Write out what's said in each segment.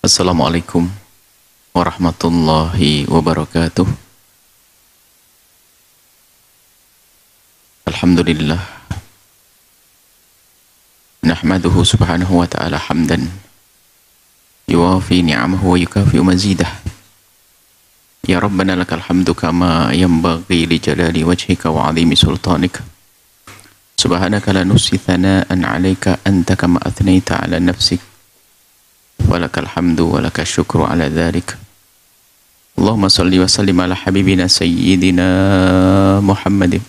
Assalamualaikum warahmatullahi wabarakatuh. Alhamdulillah. Nahmaduhu subhanahu wa ta'ala hamdan yuwafi ni'amahu wa yukafi'u mazidah. Ya Rabbana lakal hamdu kama yanbaghi li jalali wajhika wa 'azimi sultanika. Subhanaka la nuhsi thana'an 'alaika anta kama athnaita 'ala nafsik. Walakal hamdu walakal syukru 'ala dhalik. Allahumma salli wa sallim ala habibina sayyidina Muhammadin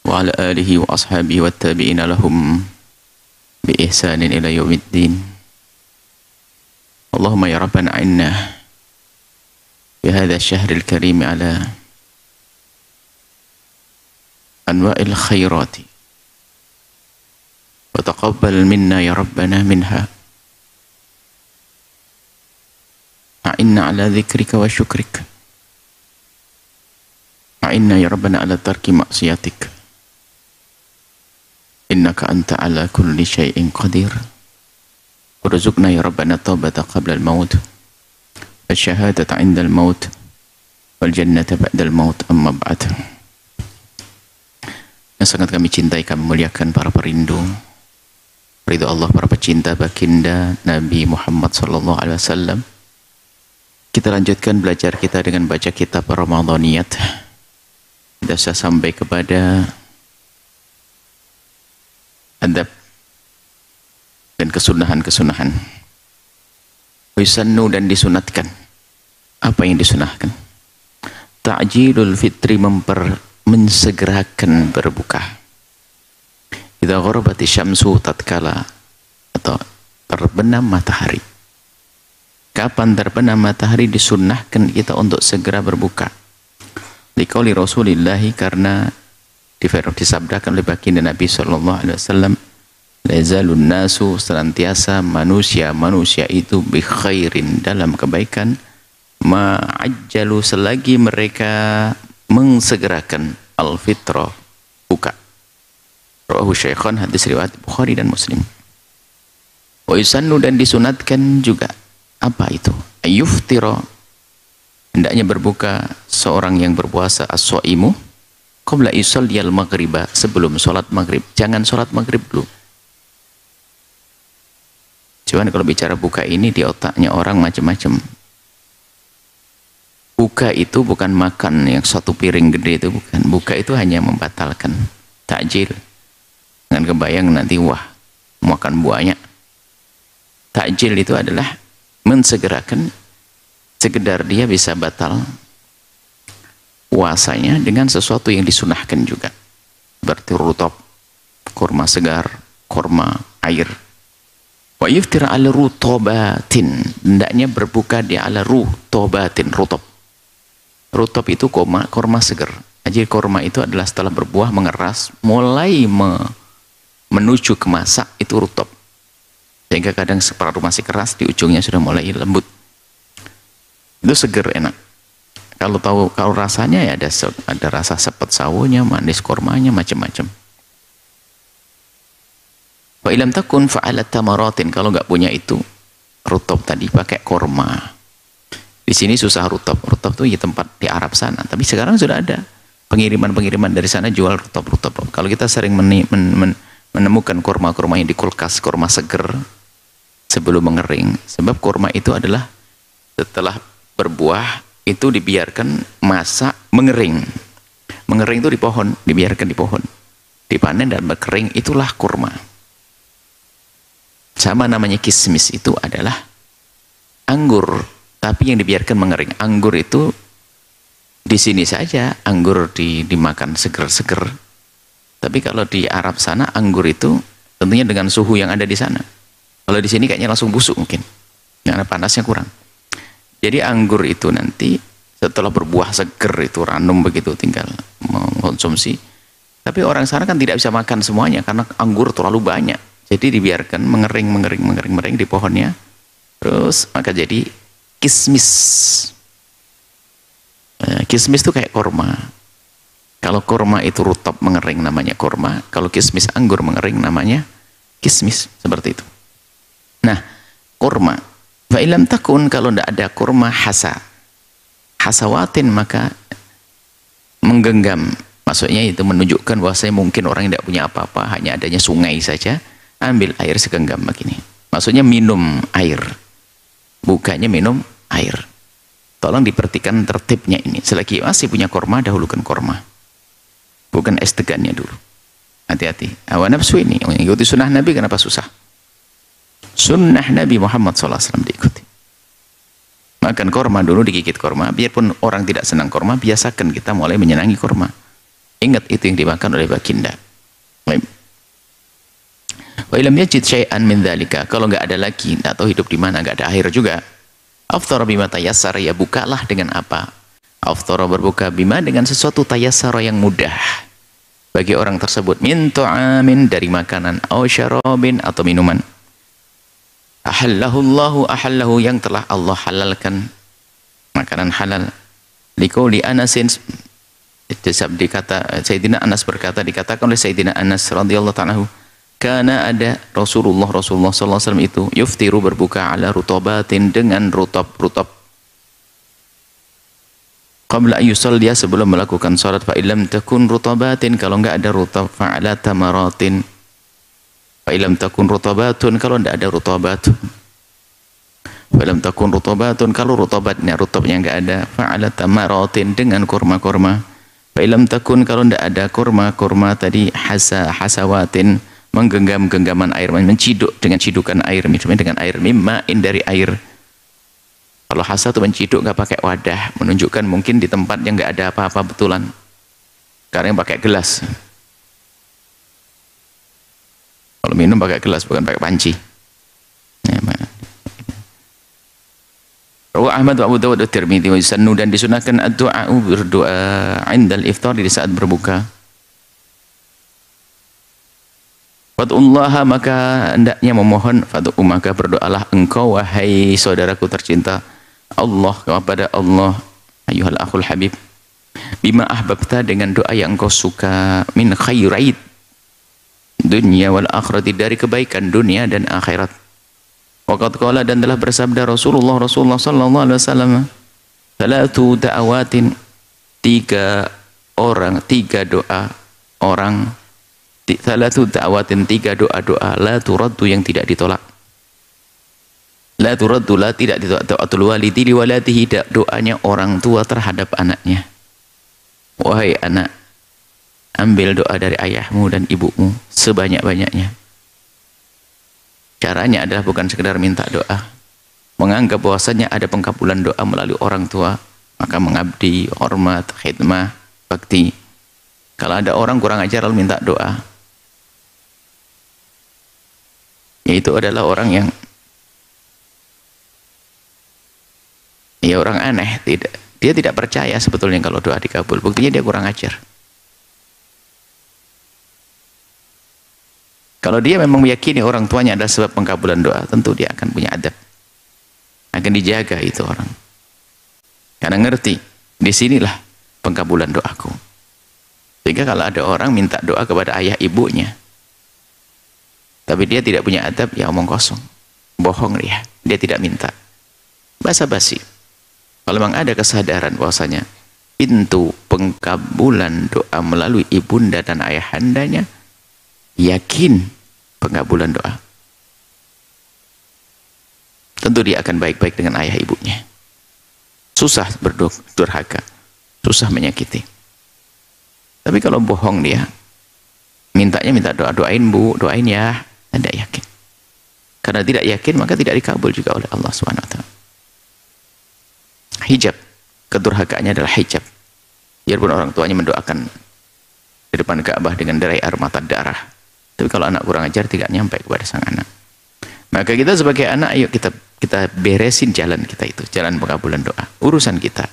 wa ala alihi wa ashabihi wa tabi'ina lahum bi ihsanin ila yaumiddin. Allahumma ya Rabbana a'inna fi hadha asy-syahril karim ala anwa'il khairati wa taqabbal minna ya Rabbana minha. A'inna ala dzikrika wa syukrika. A'inna ya Rabbana ala tarki maksiatik. Innaka anta ala kulli syai'in qadir. Warzuqna ya Rabbana taubata qabla al-maut, wasyahadata 'inda al-maut, wal jannata ba'da al-maut, amma ba'd. Yang sangat kami cintai, kami muliakan para perindu ridha Allah, para pecinta baginda Nabi Muhammad sallallahu alaihi wasallam. Kita lanjutkan belajar kita dengan baca kitab Ramadaniyat. Kita sudah sampai kepada adab dan kesunahan-kesunahan. Yusannu, dan disunatkan. Apa yang disunahkan? Ta'jilul fitri, mensegerakan berbuka. Idza gharabati syamsu, tatkala atau terbenam matahari. Kapan terbenam matahari disunnahkan kita untuk segera berbuka. Liqauli Rasulillahi, karena disabdakan oleh baginda Nabi sallallahu alaihi wasallam, la yazalun nasu, senantiasa manusia itu bi khairin, dalam kebaikan, ma'ajjalu, selagi mereka mengsegerakan al-fitra, buka. Rawahu Syaikhan, hadis riwayat Bukhari dan Muslim. Wa yusannu, dan disunatkan juga. Apa itu? Ayuftira, hendaknya berbuka seorang yang berpuasa, as-shaimu qabla yusalliyal maghriba, sebelum sholat maghrib. Jangan sholat maghrib dulu. Cuman kalau bicara buka ini di otaknya orang macam-macam. Buka itu bukan makan yang satu piring gede, itu bukan. Buka itu hanya membatalkan takjil. Dengan kebayang nanti wah makan banyak. Takjil itu adalah mensegerakan, sekedar dia bisa batal puasanya dengan sesuatu yang disunahkan juga. Berarti rutab, kurma segar, kurma air. Wa yuftira ala rutobatin, hendaknya berbuka di ala rutobatin, rutab. Rutab itu kurma segar. Jadi kurma itu adalah setelah berbuah mengeras, mulai menuju ke masak, itu rutab. Sehingga kadang separuh masih keras, di ujungnya sudah mulai lembut. Itu seger, enak. Kalau rasanya ya ada rasa sepet sawonya, manis kormanya, macam-macam. Wa ilam takun fa'alat tamaratin, kalau nggak punya itu rutab tadi, pakai korma. Di sini susah rutab. Rutab itu di tempat di Arab sana, tapi sekarang sudah ada pengiriman dari sana jual rutab. Kalau kita sering menemukan kurma-kurma yang di kulkas, kurma seger sebelum mengering, sebab kurma itu adalah setelah berbuah itu dibiarkan masak mengering. Mengering itu di pohon, dibiarkan di pohon, dipanen dan berkering, itulah kurma. Sama namanya kismis, itu adalah anggur tapi yang dibiarkan mengering. Anggur itu di sini saja anggur dimakan seger-seger. Tapi kalau di Arab sana anggur itu tentunya dengan suhu yang ada di sana. Kalau di sini kayaknya langsung busuk mungkin, karena panasnya kurang. Jadi anggur itu nanti setelah berbuah seger itu ranum begitu, tinggal mengkonsumsi. Tapi orang sana kan tidak bisa makan semuanya karena anggur terlalu banyak. Jadi dibiarkan mengering di pohonnya. Terus maka jadi kismis. Kismis itu kayak korma. Kalau korma itu rutab mengering namanya korma, kalau kismis anggur mengering namanya kismis, seperti itu. Nah, korma Fa ilam takun, kalau tidak ada kurma hasawatin, maka menggenggam. Maksudnya itu menunjukkan bahwa saya mungkin orang yang tidak punya apa-apa, hanya adanya sungai saja, ambil air segenggam begini. Maksudnya minum air, bukannya minum air. Tolong diperhatikan tertibnya ini. Selagi masih punya kurma, dahulukan kurma, bukan es degannya dulu. Hati-hati. Hawa nafsu ini mengikuti sunnah Nabi, kenapa susah? Sunnah Nabi Muhammad SAW diikuti. Makan kurma dulu, digigit kurma. Biarpun orang tidak senang kurma, biasakan kita mulai menyenangi kurma. Ingat itu yang dimakan oleh baginda. Wa ilam yajid syai'an min dzalika, kalau enggak ada lagi, enggak tahu hidup di mana, enggak ada air juga. Afthara bima tayassara, ya bukalah dengan apa? Afthara, berbuka, bima, dengan sesuatu tayassara yang mudah bagi orang tersebut, min tu'amin, dari makanan, au syarabin, atau minuman. Ahallahullahu, ahallahu, yang telah Allah halalkan, makanan halal. Liqauli Anasin, dikata Sayyidina Anas berkata, dikatakan oleh Sayyidina Anas radhiyallahu ta'ala, karena ada Rasulullah SAW itu yuftiru, berbuka, ala rutabatin, dengan rutab qabla ayyusal, dia sebelum melakukan salat. Fa illam takun rutabatin, kalau enggak ada rutab, fa ala tamaratin. Fa illam takun rutabatun, kalau enggak ada rutabatun. Fa illam takun rutabatun, kalau rutabnya enggak ada, fa ala tamaratin, dengan kurma-kurma. Fa illam takun, kalau enggak ada kurma tadi, hasawatin, menggenggam-genggaman air, menciduk dengan cidukan air, misalnya dengan air, mimma'in, dari air. Kalau hasa itu menciduk nggak pakai wadah, menunjukkan mungkin di tempat yang nggak ada apa-apa betulan. Karena yang pakai gelas. Kalau minum pakai gelas, bukan pakai panci. Rawah Ahmad wa Abu Dawud wa Tirmidzi, wa yusannu, dan disunahkan ad-du'a, berdoa, indal iftar, di saat berbuka. Fad'ullaha, maka hendaknya memohon, fad'u, maka berdoalah engkau wahai saudaraku tercinta, Allah, kepada Allah, ayyuhal akhul habib, bima ahbabta, dengan doa yang engkau suka, min khairait dunya wal akhirati, dari kebaikan dunia dan akhirat. Waqad qala, dan telah bersabda Rasulullah sallallahu alaihi wasallam, salatu da'awatin, tiga doa, la turaddu, yang tidak ditolak. La turaddu, la, tidak ditolak, doatul walidi li waladihi, doanya orang tua terhadap anaknya. Wahai anak, ambil doa dari ayahmu dan ibumu sebanyak-banyaknya. Caranya adalah bukan sekedar minta doa, menganggap bahwasanya ada pengkabulan doa melalui orang tua, maka mengabdi, hormat, khidmah, bakti. Kalau ada orang kurang ajar lalu minta doa, yaitu adalah orang yang orang aneh, dia tidak percaya sebetulnya kalau doa dikabul. Buktinya dia kurang ajar. Kalau dia memang meyakini orang tuanya adalah sebab pengkabulan doa, tentu dia akan punya adab, akan dijaga itu orang, karena ngerti disinilah pengkabulan doaku. Sehingga kalau ada orang minta doa kepada ayah ibunya, tapi dia tidak punya adab, ya omong kosong, bohong dia tidak minta, basa-basi. Kalau memang ada kesadaran bahwasanya pintu pengkabulan doa melalui ibunda dan ayahandanya, yakin pengkabulan doa, tentu dia akan baik-baik dengan ayah ibunya. Susah berdurhaka, susah menyakiti. Tapi kalau bohong dia, mintanya minta doa, doain bu, doain ya, tidak yakin. Karena tidak yakin, maka tidak dikabul juga oleh Allah SWT. Hijab, kedurhakaannya adalah hijab. Biarpun orang tuanya mendoakan di depan Ka'bah dengan derai air mata darah, tapi kalau anak kurang ajar tidak nyampe kepada sang anak. Maka kita sebagai anak, ayo kita beresin jalan kita itu, jalan pengabulan doa, urusan kita.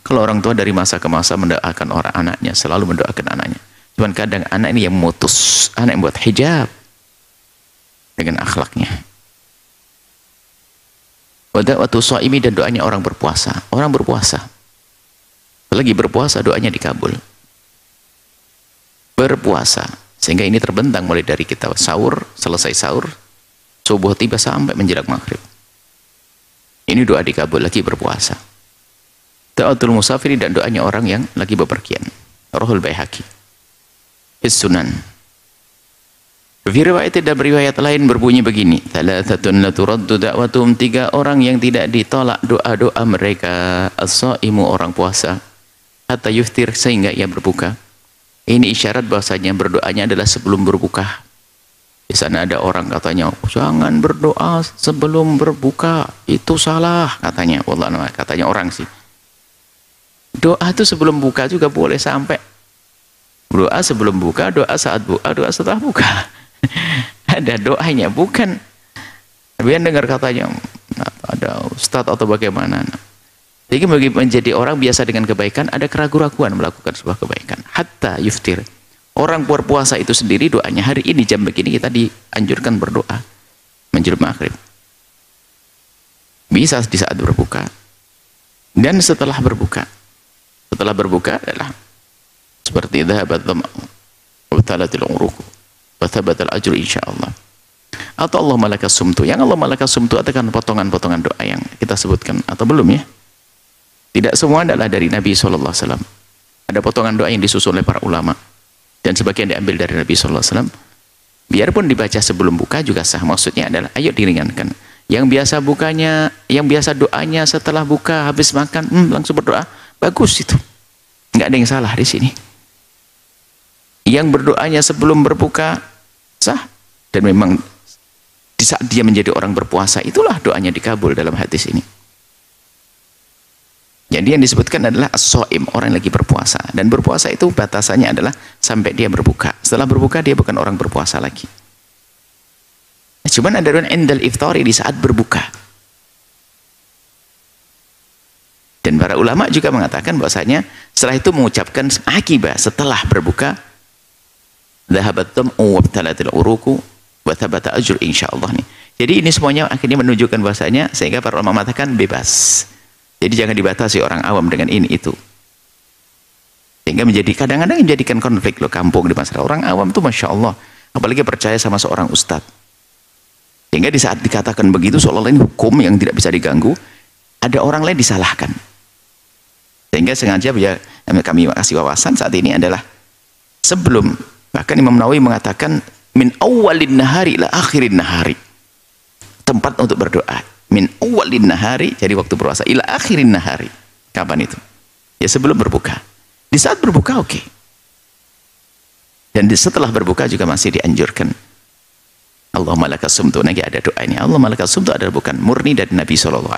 Kalau orang tua dari masa ke masa mendoakan orang anaknya, selalu mendoakan anaknya. Cuman kadang anak ini yang memutus, anak yang buat hijab dengan akhlaknya. Wada'watu shaimi, dan doanya orang berpuasa. Orang berpuasa, lagi berpuasa doanya dikabul. Berpuasa, sehingga ini terbentang mulai dari kita sahur, selesai sahur, subuh tiba sampai menjelang maghrib. Ini doa dikabul lagi berpuasa. Da'atul musafiri, dan doanya orang yang lagi bepergian. Rahul Baihaqi. Sunan. Fi riwayat dan riwayat lain berbunyi begini, thalathatun la turaddu da'watuhum, 3 orang yang tidak ditolak doa-doa mereka. As-shaimu, orang puasa, hatta yuftir, sehingga ia berbuka. Ini isyarat bahwasanya berdoanya adalah sebelum berbuka. Di sana ada orang katanya, jangan berdoa sebelum berbuka, itu salah katanya. Wallah, katanya orang sih. Doa itu sebelum buka juga boleh, sampai doa sebelum buka, doa saat buka, doa setelah buka. Ada doanya, bukan. Tapi yang dengar katanya ada ustadz atau bagaimana. Jadi bagi menjadi orang biasa dengan kebaikan, ada keraguan-raguan melakukan sebuah kebaikan. Hatta yuftir. Orang berpuasa itu sendiri doanya, hari ini jam begini kita dianjurkan berdoa menjelang maghrib. Bisa di saat berbuka dan setelah berbuka. Setelah berbuka adalah seperti dhahabat dhama'u wa talatil uruku wa thabatal ajru insyaallah. Atau Allah malakas sumtu. Yang Allah malakas sumtu adalah potongan-potongan doa yang kita sebutkan atau belum ya? Tidak semua adalah dari Nabi SAW. Ada potongan doa yang disusun oleh para ulama dan sebagian diambil dari Nabi SAW. Biarpun dibaca sebelum buka juga sah. Maksudnya adalah ayo diringankan. Yang biasa bukanya, yang biasa doanya setelah buka habis makan langsung berdoa, bagus itu. Nggak ada yang salah di sini. Yang berdoanya sebelum berbuka sah, dan memang di saat dia menjadi orang berpuasa itulah doanya dikabul dalam hadis ini. Jadi yang disebutkan adalah as-shaim, orang yang lagi berpuasa, dan berpuasa itu batasannya adalah sampai dia berbuka. Setelah berbuka dia bukan orang berpuasa lagi. Cuman ada doa indal iftari, di saat berbuka. Dan para ulama juga mengatakan bahwasanya setelah itu mengucapkan akibah setelah berbuka, dhahabat dham'u wa talatil uruku wa thabata ajru insyaallah nih. Jadi ini semuanya akhirnya menunjukkan bahwasanya, sehingga para ulama mengatakan bebas. Jadi jangan dibatasi orang awam dengan ini itu. Sehingga menjadi kadang-kadang menjadikan konflik loh kampung di masyarakat. Orang awam tuh Masya Allah, apalagi percaya sama seorang ustadz. Sehingga di saat dikatakan begitu seolah-olah ini hukum yang tidak bisa diganggu, ada orang lain disalahkan. Sehingga sengaja ya, kami kasih wawasan saat ini adalah sebelum, bahkan Imam Nawawi mengatakan min awwalin nahari ila akhirin nahari, tempat untuk berdoa min awwalin nahari, jadi waktu berpuasa, ila akhirin nahari. Kapan itu? Ya sebelum berbuka. Di saat berbuka oke. Dan setelah berbuka juga masih dianjurkan. Allahumma lakas sumtu, lagi ada doa ini. Allahumma lakas sumtu adalah bukan murni dari Nabi SAW.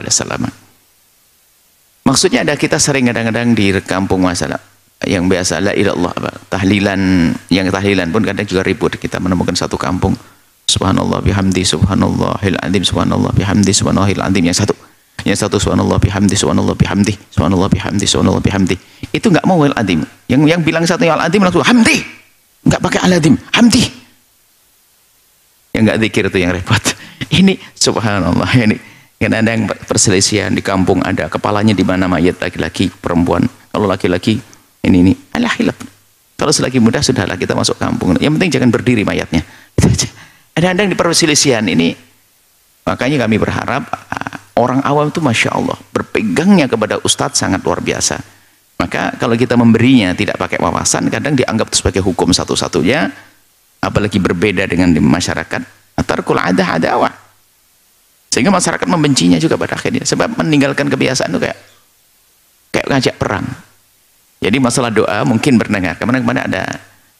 Maksudnya ada, kita sering kadang-kadang di kampung masalah yang biasa la ilallah, tahlilan, yang tahlilan pun kadang juga ribut. Kita menemukan satu kampung, subhanallah bihamdi subhanallahil azim, subhanallah bihamdi subhanallahil azim, yang satu subhanallah bihamdi subhanallah bihamdi subhanallah bihamdi subhanallah bihamdi. Itu enggak mau al azim. Yang bilang satu al azim langsung hamdi. Enggak pakai al azim, hamdi. Yang enggak zikir itu yang repot. Ini subhanallah, ini kan ada yang perselisihan di kampung, ada kepalanya di mana mayat, laki-laki perempuan. Kalau laki-laki ini alah hilaf. Kalau selagi muda sudahlah kita masuk kampung. Yang penting jangan berdiri mayatnya. Itu aja. Ada-ada di perselisihan ini, makanya kami berharap orang awam itu Masya Allah berpegangnya kepada ustadz sangat luar biasa. Maka kalau kita memberinya tidak pakai wawasan, kadang dianggap sebagai hukum satu-satunya, apalagi berbeda dengan di masyarakat, tarkul adah adawah, sehingga masyarakat membencinya juga pada akhirnya, sebab meninggalkan kebiasaan itu kayak ngajak perang. Jadi masalah doa mungkin berdengar kemana-mana,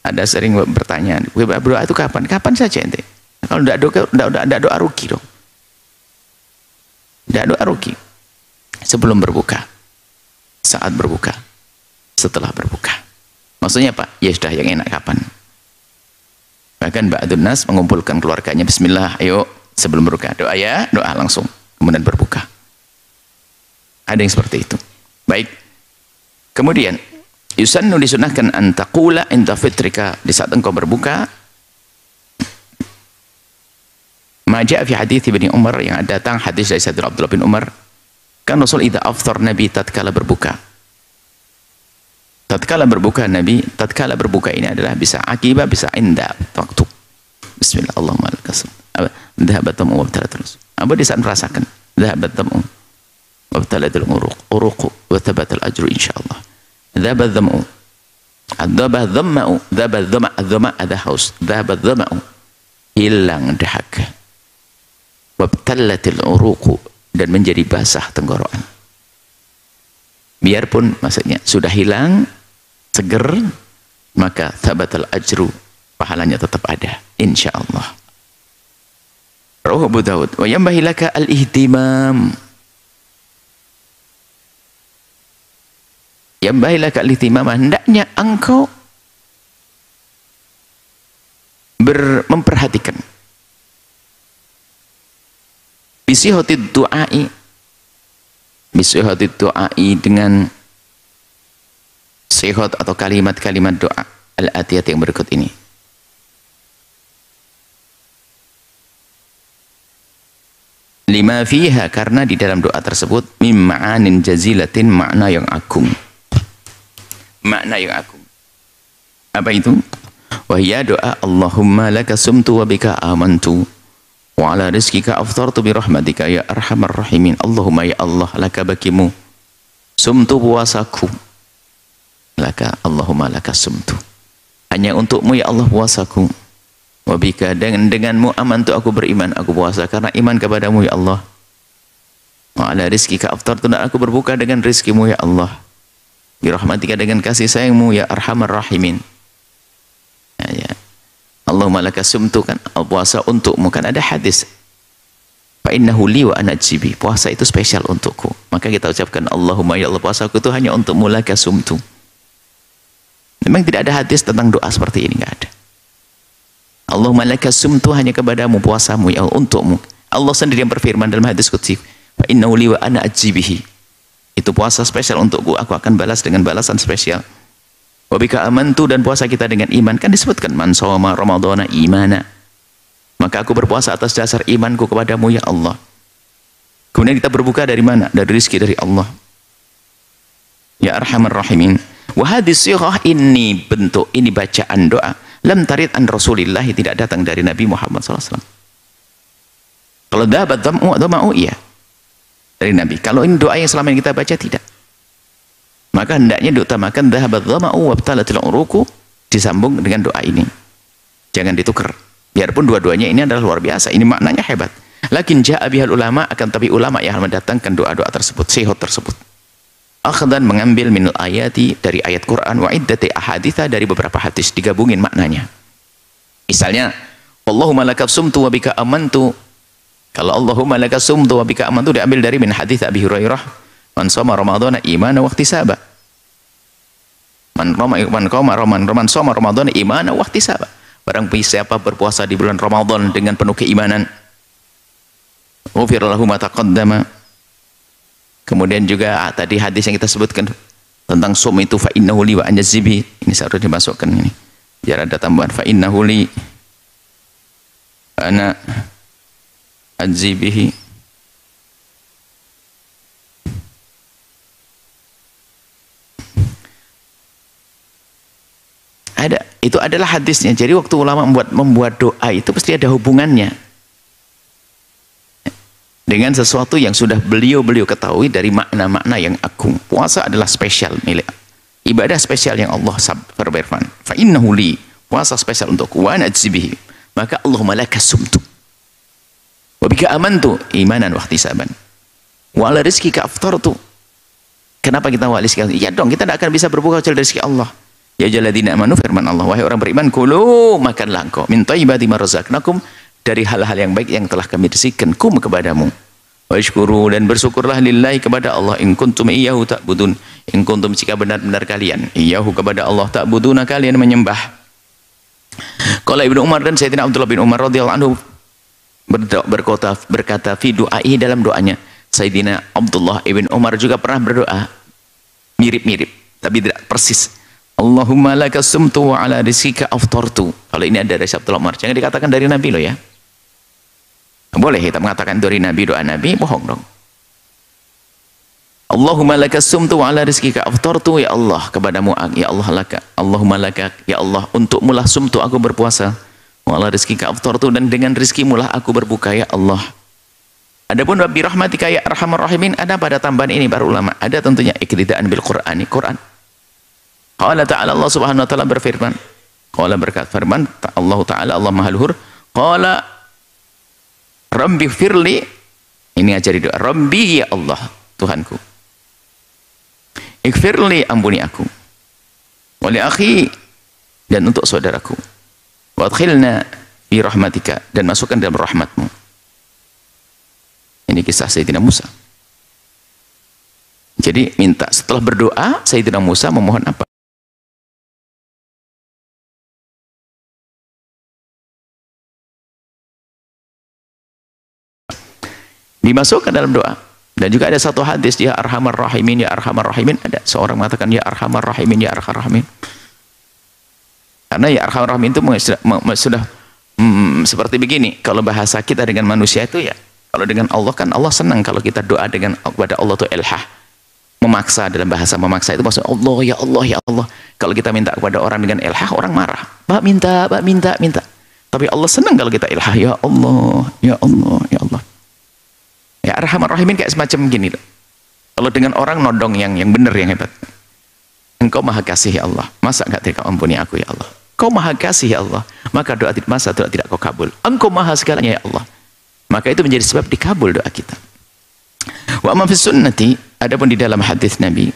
ada sering bertanya, berdoa itu kapan? Kapan saja ente. Kalau tidak doa rugi dong. Tidak doa rugi. Sebelum berbuka, saat berbuka, setelah berbuka. Maksudnya Pak, ya sudah, yang enak kapan? Bahkan ba'dun nas mengumpulkan keluarganya, bismillah, ayo sebelum berbuka, doa ya, doa langsung, kemudian berbuka. Ada yang seperti itu. Baik. Kemudian yusannu, disunahkan antaqula inda fitrika, di saat engkau berbuka, Maja fi hadis Ibnu Umar, yang ada datang hadis dari Sayyidina Abdullah bin Umar, kan Rasul idza afthar, Nabi tatkala berbuka. Tatkala berbuka Nabi, tatkala berbuka ini adalah bisa akibah, bisa inda waktu. Bismillah, Allahumma lakasum. Dhahabat tamu wa terus. Apa di saat merasakan dhahabat tamu wabtalatil uruqu wa thabatal ajru insyaallah. Dhaba dhama'u, dhaba dhama'u, dhaba dhama' ada haus, dhaba dhama'u, hilang dahaga, wabtalatil uruqu, dan menjadi basah tenggorokan. Biarpun maksudnya sudah hilang seger, maka thabatal ajru, pahalanya tetap ada insyaallah. Rawahu Abu Dawud. Wa yanbaghi laka al-ihtimam, yanbaghi laka al-ihtimam, hendaknya engkau memperhatikan bisihatid du'ai, bisihatid du'ai, dengan sihat atau kalimat-kalimat doa al-atiyat yang berikut ini. Lima fiha, karena di dalam doa tersebut mim ma'anin jazilatin, makna yang agung, makna yang agung. Apa itu? Wahya doa Allahumma laka sumtu wa bika amantu wa ala rizkika aftartu bi rahmatika ya arhamar rahimin. Allahumma ya Allah, laka bagimu sumtu, puasaku, laka Allahumma laka sumtu, hanya untukmu ya Allah puasaku, wabika, denganmu amantu, aku beriman, aku puasa karena iman kepadamu ya Allah, wa ala rizkika aftartu, dan aku berbuka dengan rizkimu ya Allah, birahmatika, dengan kasih sayangmu ya arhamar rahimin. Ya. Allahumma laka sumtu, kan puasa untukmu, kan ada hadis fa innahu li wa ana jibi, puasa itu spesial untukku, maka kita ucapkan Allahumma ya Allah, puasaku itu hanya untukmu, laka sumtu. Memang tidak ada hadis tentang doa seperti ini, enggak ada. Allahumma laka sumtu, hanya kepadamu puasamu ya Allah, untukmu. Allah sendiri yang berfirman dalam hadis qudsi, fa innahu li wa ana ajibihi, itu puasa spesial untukku, aku akan balas dengan balasan spesial. Wa bika amantu, dan puasa kita dengan iman, kan disebutkan man shoma ramadhana imana, maka aku berpuasa atas dasar imanku kepadamu ya Allah. Kemudian kita berbuka dari mana? Dari rezeki dari Allah ya arhamar rahimin. Wa hadis sighah, ini bentuk, ini bacaan doa, lam tarid an Rasulillah, tidak datang dari Nabi Muhammad SAW. Kalau dhabat dhama'u, iya dari Nabi. Kalau ini doa yang selama ini kita baca, tidak. Maka hendaknya diutamakan dhabat dhama'u wabtalatil uruqu, disambung dengan doa ini, jangan ditukar. Biarpun dua-duanya ini adalah luar biasa, ini maknanya hebat. Lakin ja'a bihal ulama, akan tapi ulama yang mendatangkan doa-doa tersebut, sihot tersebut, akhdan, mengambil minal ayati, dari ayat Quran, wa iddati ahaditha, dari beberapa hadis, digabungin maknanya. Misalnya Allahumma laka sumtu wa bika amantu, kalau Allahumma laka sumtu wa bika amantu diambil dari min hadits Abi Hurairah, man shoma ramadhana imana wa ihtisaba, man shoma ramadhana imana wa ihtisaba, barang siapa berpuasa di bulan Ramadan dengan penuh keimanan, ghufira lahu ma taqaddama. Kemudian juga tadi hadis yang kita sebutkan tentang sum itu, fa innahu li wa ana ajibihi, ini seharusnya dimasukkan ini biar ada tambahan, fa innahu li ana ajibihi. Ada, itu adalah hadisnya. Jadi waktu ulama membuat doa itu pasti ada hubungannya dengan sesuatu yang sudah beliau ketahui dari makna-makna yang agung. Puasa adalah spesial milik, ibadah spesial yang Allah berfirman, fa innahu li, puasa spesial untukku, wa ana ajibihi, maka Allahumma laka sumtu wa bika amantu imanan wa ihtisaban wa ala rizkika aftartu. Kenapa kita wa rizki? Ya dong, kita tidak akan bisa berbuka kecuali dari rezeki Allah. Ya ayyuhalladzina amanu, firman Allah, wahai orang beriman, kulu, makanlah engkau min thayyibati ma razaqnakum, dari hal-hal yang baik yang telah kami rizkikan kum kepadamu, washkuru, dan bersyukurlah lillahi, kepada Allah, in kuntum iyyahu ta'budun, in kuntum, jika benar-benar kalian, iyyahu, kepada Allah, ta'buduna, kalian menyembah. Qala Ibnu Umar, dan Sayyidina Abdullah bin Umar radhiyallahu anhu berkata fi du'ai, dalam doanya. Sayyidina Abdullah ibn Umar juga pernah berdoa mirip-mirip tapi tidak persis. Allahumma laka sumtu wa ala rizkika aftartu. Kalau ini ada dari Abdullah Umar, jangan dikatakan dari Nabi loh ya. Boleh kita mengatakan dari Nabi, doa Nabi, bohong dong. Allahumma laka sumtu wa ala rizkika aftartu, ya Allah, kepadamu, ya Allah, laka, Allahumma laka, ya Allah, untukmu lah sumtu, aku berpuasa, wa ala rizkika aftartu, dan dengan rizkimu lah aku berbuka, ya Allah. Adapun bi rahmatika ya arhamar rahimin, ada pada tambahan ini para ulama, ada tentunya iktidaan bil Qur'ani, Quran. Qala ta'ala, Allah Subhanahu wa taala berfirman. Qala berkat firman Allah taala, Allah Maha Luhur, qala rabbi firli, ini ajari doa, rabbi ya Allah, Tuhanku, ighfirli, ampuni aku, wa li akhi, dan untuk saudaraku, wa adkhilna fi rahmatika, dan masukkan dalam rahmatmu. Ini kisah Sayyidina Musa. Jadi minta, setelah berdoa Sayyidina Musa memohon apa? Dimasukkan dalam doa. Dan juga ada satu hadis, ya arhamar rahimin, ya arhamar rahimin, ada seorang mengatakan ya arhamar rahimin, ya arhamar rahimin. Karena ya arhamar rahimin itu sudah seperti begini, kalau bahasa kita dengan manusia itu ya, kalau dengan Allah kan Allah senang kalau kita doa dengan kepada Allah itu ilhah, memaksa, dalam bahasa memaksa itu maksudnya Allah ya Allah ya Allah. Kalau kita minta kepada orang dengan ilhah, orang marah, Pak minta, Pak minta, minta. Tapi Allah senang kalau kita ilhah, ya Allah, ya Allah, ya Allah. Ya arhamar rahimin kayak semacam gini loh. Kalau dengan orang nodong yang benar, yang hebat. Engkau maha kasih ya Allah, masa enggak tidak ampuni aku ya Allah. Kau maha kasih ya Allah, maka doa masa doa tidak kau kabul. Engkau maha segalanya ya Allah, maka itu menjadi sebab dikabul doa kita. Wa amma fis sunnati, adapun di dalam hadis Nabi,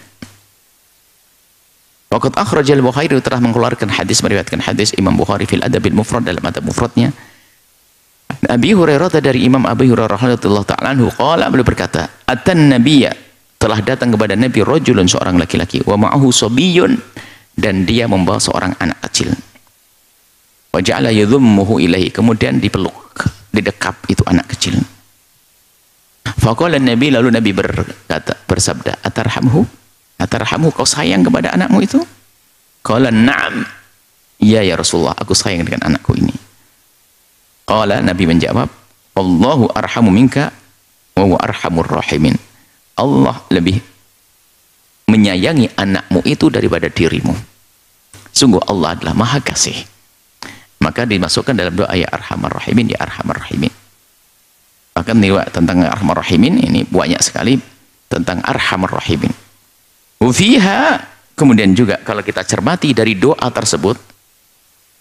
waqad akhrajal Bukhari, telah mengeluarkan hadis, meriwayatkan hadis Imam Bukhari fil Adabil Mufrad, dalam adab mufradnya, Abi Hurairah, dari Imam Abi Hurairah radhiyallahu ta'ala anhu, qala, beliau berkata, atan nabiyya, telah datang kepada Nabi rajulun, seorang laki-laki, wa ma'ahu sabiyyun, dan dia membawa seorang anak kecil. Wa ja'ala yadhummuhu ilaihi, kemudian dipeluk, didekap itu anak kecil. Faqala Nabi, lalu Nabi berkata, bersabda, atarhamhu, kau sayang kepada anakmu itu? Qala na'am, ya Rasulullah, aku sayang dengan anakku ini. Qala, Nabi menjawab, Allahu arhamu minka wa huwa arhamur rahimin. Allah lebih menyayangi anakmu itu daripada dirimu. Sungguh Allah adalah maha kasih. Maka dimasukkan dalam doa ya arhamar rahimin, ya arhamar rahimin. Bahkan riwayat tentang arhamar rahimin ini banyak sekali tentang arhamar rahimin. Fiha, kemudian juga kalau kita cermati dari doa tersebut,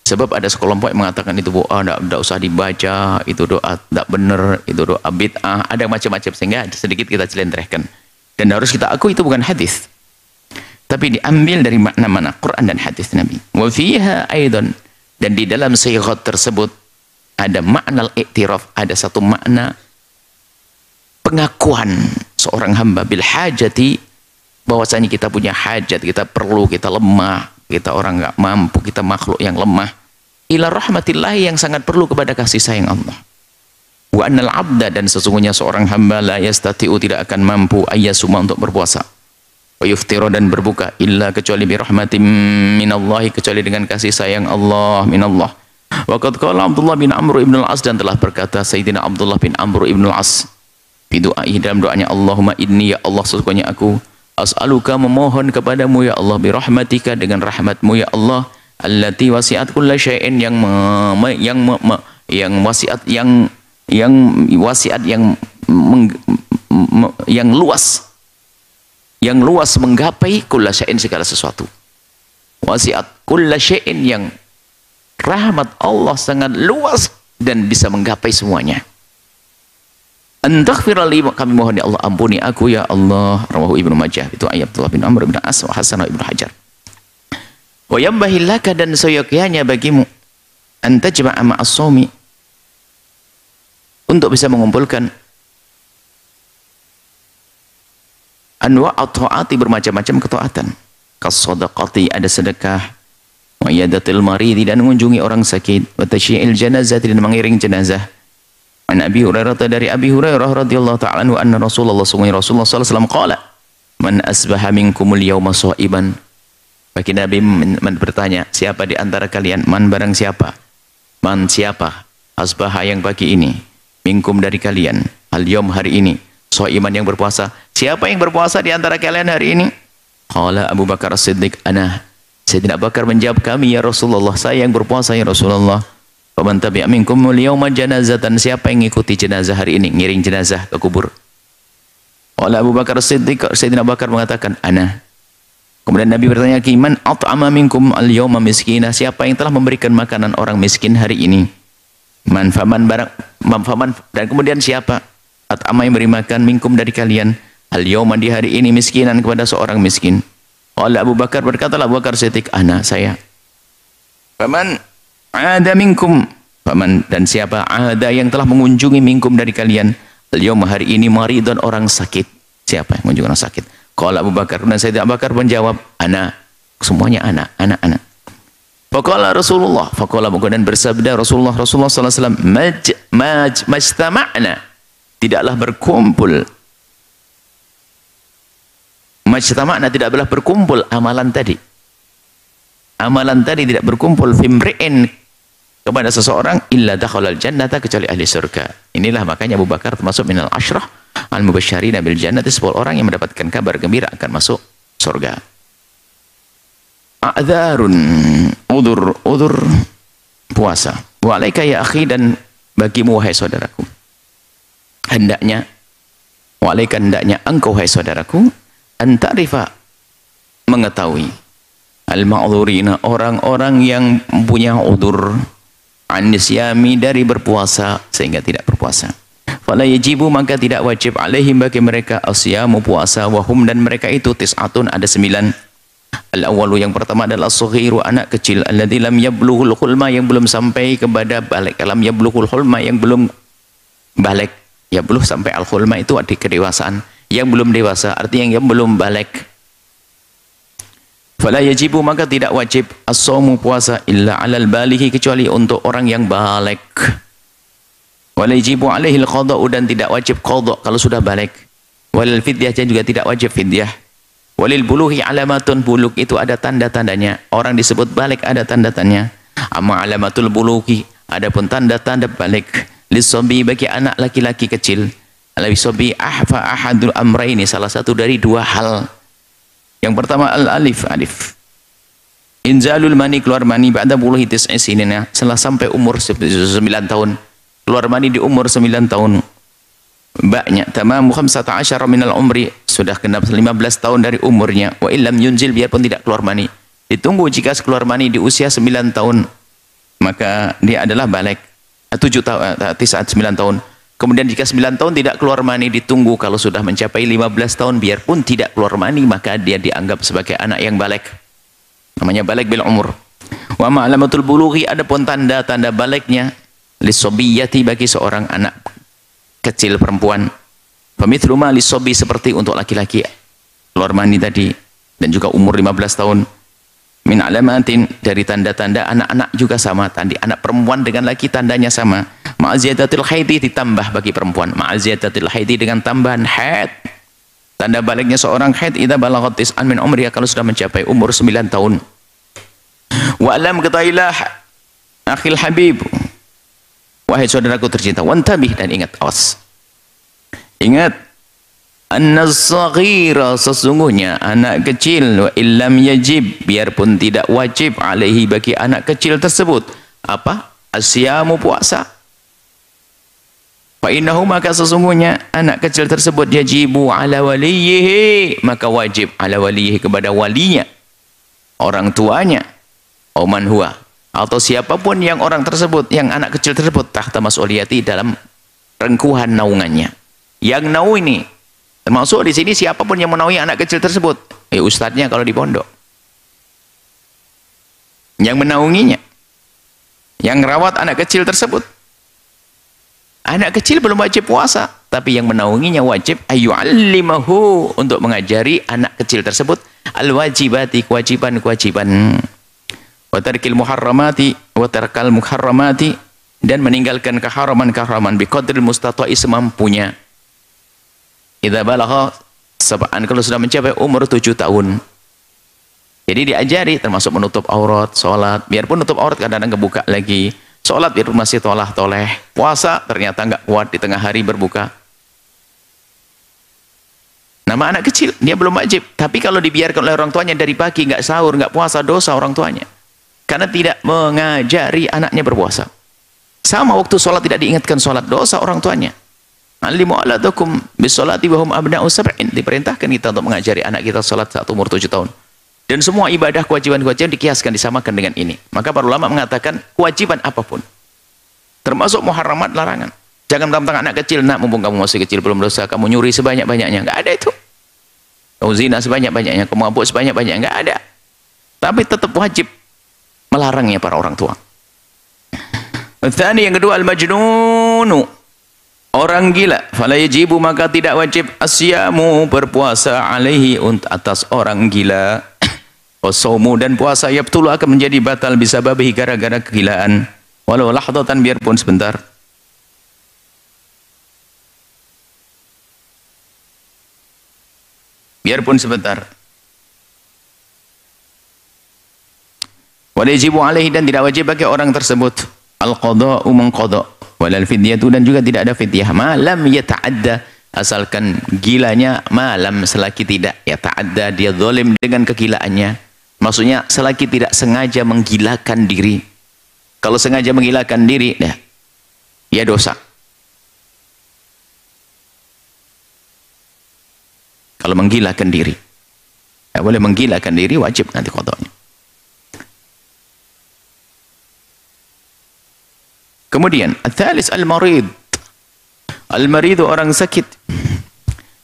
sebab ada sekelompok yang mengatakan itu doa tidak usah dibaca, itu doa tidak benar, itu doa bid'ah, ada macam-macam, sehingga sedikit kita celentrehkan. Dan harus kita akui itu bukan hadis, tapi diambil dari makna-makna Quran dan hadis Nabi. Wa fiha aidan, dan di dalam sighat tersebut ada makna al-i'tiraf, ada satu makna pengakuan seorang hamba bil hajati, bahwasanya kita punya hajat, kita perlu, kita lemah, kita orang nggak mampu, kita makhluk yang lemah, ila rahmatillah, yang sangat perlu kepada kasih sayang Allah. Wa annal abda, dan sesungguhnya seorang hamba la yastati'u, tidak akan mampu, ayyasuma, untuk berpuasa, wa yuftira, dan berbuka, illa, kecuali bi rahmatin minallahi, kecuali dengan kasih sayang Allah, minallah. Wa qad qala Abdullah bin Amr ibn al-As, dan telah berkata Sayyidina Abdullah bin Amr ibn al-As fi du'ai, dalam doanya, Allahumma inni, ya Allah, sesungguhnya aku as'aluka, memohon kepadamu ya Allah, bi rahmatika, dengan rahmatmu ya Allah, allati wasi'at kulla syai'in, yang wasiat, yang luas menggapai kulla syai'in, segala sesuatu. Wasiat kulla syai'in, yang rahmat Allah sangat luas dan bisa menggapai semuanya. Antaghfira li, kami mohon ya Allah, ampuni aku ya Allah. Rawahu Ibnu Majah, itu ayat Abdullah bin Amr bin As wa Hasan Ibnu Hajar. Wa yambahil laka, dan seyogyanya bagimu, anta jama'a ma'as shaumi, untuk bisa mengumpulkan anwa'at ta'ati, bermacam-macam ketaatan. Kas-shadaqati, ada sedekah, wa yadatil maridi, dan mengunjungi orang sakit, wa tasyi'il janazati, dan mengiring jenazah. An Abi Hurairah, dari Abi Hurairah radhiyallahu ta'ala anhu, anna Rasulullah sallallahu alaihi wasallam qala, man asbaha minkumul yawma sha'iban. Bagi Nabi bertanya, siapa di antara kalian, man barang siapa, man siapa, asbaha yang pagi ini, minkum dari kalian, al yawm hari ini, sha'iman yang berpuasa, siapa yang berpuasa di antara kalian hari ini? Qala Abu Bakar As-Siddiq, ana. Sayyidina Abu Bakar menjawab, kami ya Rasulullah, saya yang berpuasa ya Rasulullah. Faman tabi'a minkumul yawma janazatan, siapa yang ngikuti jenazah hari ini, ngiring jenazah ke kubur. Oleh Abu Bakar Siddiq, Sayyidina Abu Bakar mengatakan, ana. Kemudian Nabi bertanya, man at'ama minkum al-yawma miskina, siapa yang telah memberikan makanan orang miskin hari ini? Man faman dan kemudian siapa at'ama yang beri makan minkum dari kalian al-yawma di hari ini miskinan kepada seorang miskin. Oleh Abu Bakar, berkatalah Abu Bakar Siddiq, ana, saya. Faman ada minkum, faman dan siapa ada yang telah mengunjungi minkum dari kalian al-yawma hari ini maridun, orang sakit, siapa yang mengunjungi orang sakit? Qala Abu Bakar, dan Sayyidina Abu Bakar menjawab, ana, semuanya ana. Faqala Rasulullah, dan bersabda Rasulullah sallallahu alaihi wasallam, majtama'na, tidaklah berkumpul, majtama'na tidaklah berkumpul amalan tadi tidak berkumpul fimri'in kepada seseorang illa dakhalal jannata, kecuali ahli surga. Inilah makanya Abu Bakar termasuk minal asyrah al-mubasysyirina bil jannati, 10 orang yang mendapatkan kabar gembira akan masuk surga. A'dzarun, udzur puasa. Wa alaika ya akhi, dan bagimu wahai saudaraku, hendaknya engkau wahai saudaraku, antarifa, mengetahui al-ma'dzurina, orang-orang yang punya udzur, an-nisyami, dari berpuasa sehingga tidak berpuasa. Fala yajibu, maka tidak wajib, alaihim, bagi mereka, asyamu, puasa, wahum, dan mereka itu tis'atun, ada 9. Al-awwalu, yang pertama adalah as-saghiru, anak kecil, alladzi lam yablughul hulma, yang belum sampai kepada balik, lam yablughul hulma, yang belum balik. Yabluh sampai al-hulma itu arti kedewasaan, yang belum dewasa artinya yang belum balik. Fala yajibu, maka tidak wajib, as-shaumu, puasa, illa 'alal balighi, kecuali untuk orang yang balik. Wala yajibu 'alaihi al-qada'u, dan tidak wajib qada' kalau sudah balik. Walil fidyah, dan juga tidak wajib fidyah. Walil buluhi alamatun, buluk itu ada tanda-tandanya. Orang disebut balik ada tanda-tandanya. Amma alamatul buluhi, adapun tanda-tanda balik, lisobi, bagi anak laki-laki kecil, alisobi ahfa ahadul amraini, salah satu dari 2 hal. Yang pertama al-alif, alif. Inzalul mani, keluar mani, ba'da buluhi tis'i sinina, setelah sampai umur 9 tahun. Keluar mani di umur 9 tahun. Ba'nya tamamu 15 minal umri, sudah genap 15 tahun dari umurnya. Wa illam yunzil, biarpun tidak keluar mani. Ditunggu, jika keluar mani di usia 9 tahun, maka dia adalah balik. 9 tahun. Kemudian jika 9 tahun tidak keluar mani, ditunggu, kalau sudah mencapai 15 tahun biarpun tidak keluar mani, maka dia dianggap sebagai anak yang balik. Namanya balik bil umur. Wa ma'alamatul bulughi, adapun tanda-tanda baliknya, lisobiyati, bagi seorang anak kecil perempuan. Famithlu ma lisobi, seperti untuk laki-laki keluar mani tadi, dan juga umur 15 tahun. Min alamatin, dari tanda-tanda anak-anak juga sama, tanda anak perempuan dengan laki tandanya sama. Ma'aziyatatil haidi, ditambah bagi perempuan, ma'aziyatatil haidi, dengan tambahan haid. Tanda baliknya seorang haid, idza balaghat tis'an min umriha, kalau sudah mencapai umur 9 tahun. Wa alam, ketahuilah akhil habib, wahai saudaraku tercinta, wantabih, dan ingat, awas, ingat, an-saghira, sesungguhnya anak kecil, wa illam yajib, biarpun tidak wajib, alaihi, bagi anak kecil tersebut, apa? Asyamu, puasa. Fa innahu, maka sesungguhnya anak kecil tersebut, yajibu ala waliyihi, maka wajib ala waliyihi, kepada walinya, orang tuanya, oman huwa, atau siapapun yang orang tersebut, yang anak kecil tersebut, tahta mas'uliyati, dalam rengkuhan naungannya. Yang nau ini termasuk di sini siapapun yang menaungi anak kecil tersebut, ustadznya kalau di pondok, yang menaunginya, yang merawat anak kecil tersebut. Anak kecil belum wajib puasa, tapi yang menaunginya wajib ayyu'allimahu, untuk mengajari anak kecil tersebut al-wajibati, kewajiban-kewajiban, wa tarkil muharramati, wa tarkal muharramati, dan meninggalkan keharaman-keharaman, biqadril mustata'i, semampunya. Idza balagha sab'an, kalau sudah mencapai umur 7 tahun. Jadi diajari, termasuk menutup aurat, sholat, biarpun nutup aurat kadang-kadang kebuka lagi, sholat biarpun masih tolah-toleh, puasa ternyata nggak kuat di tengah hari berbuka. Nama anak kecil, dia belum wajib, tapi kalau dibiarkan oleh orang tuanya dari pagi nggak sahur, nggak puasa, dosa orang tuanya, karena tidak mengajari anaknya berpuasa. Sama waktu sholat tidak diingatkan sholat, dosa orang tuanya. Alimu aladakum bisolati wahum abna'u sab'in. Diperintahkan kita untuk mengajari anak kita sholat saat umur 7 tahun. Dan semua ibadah, kewajiban-kewajiban dikiaskan, disamakan dengan ini. Maka para ulama mengatakan kewajiban apapun, termasuk muharramat, larangan. Jangan mentang-mentang anak kecil, nak, mumpung kamu masih kecil belum dosa, kamu nyuri sebanyak-banyaknya. Enggak ada itu. Kamu zina sebanyak-banyaknya, kamu mabuk sebanyak-banyaknya. Enggak ada. Tapi tetap wajib melarangnya para orang tua. Yang kedua, al-majnunu, orang gila. Fala yajibu, maka tidak wajib asyamu, berpuasa, alaihi, atas orang gila. Wasaumu, dan puasa yabtulu, akan menjadi batal bisa babi, gara-gara kegilaan. Walau lahdatan, biarpun sebentar. Biarpun sebentar. Wajibu alaihi, dan tidak wajib bagi orang tersebut al-qadha'u, mengqadha', walal fidyatu, dan juga tidak ada fidyah, malam yata'adda, asalkan gilanya, malam, selagi tidak yata'adda, dia zalim dengan kegilaannya. Maksudnya selagi tidak sengaja menggilakan diri. Kalau sengaja menggilakan diri, ya dosa. Kalau menggilakan diri, ya boleh menggilakan diri, wajib nanti qadha'nya. Kemudian al-thalis al-marid. Al-marid, orang sakit.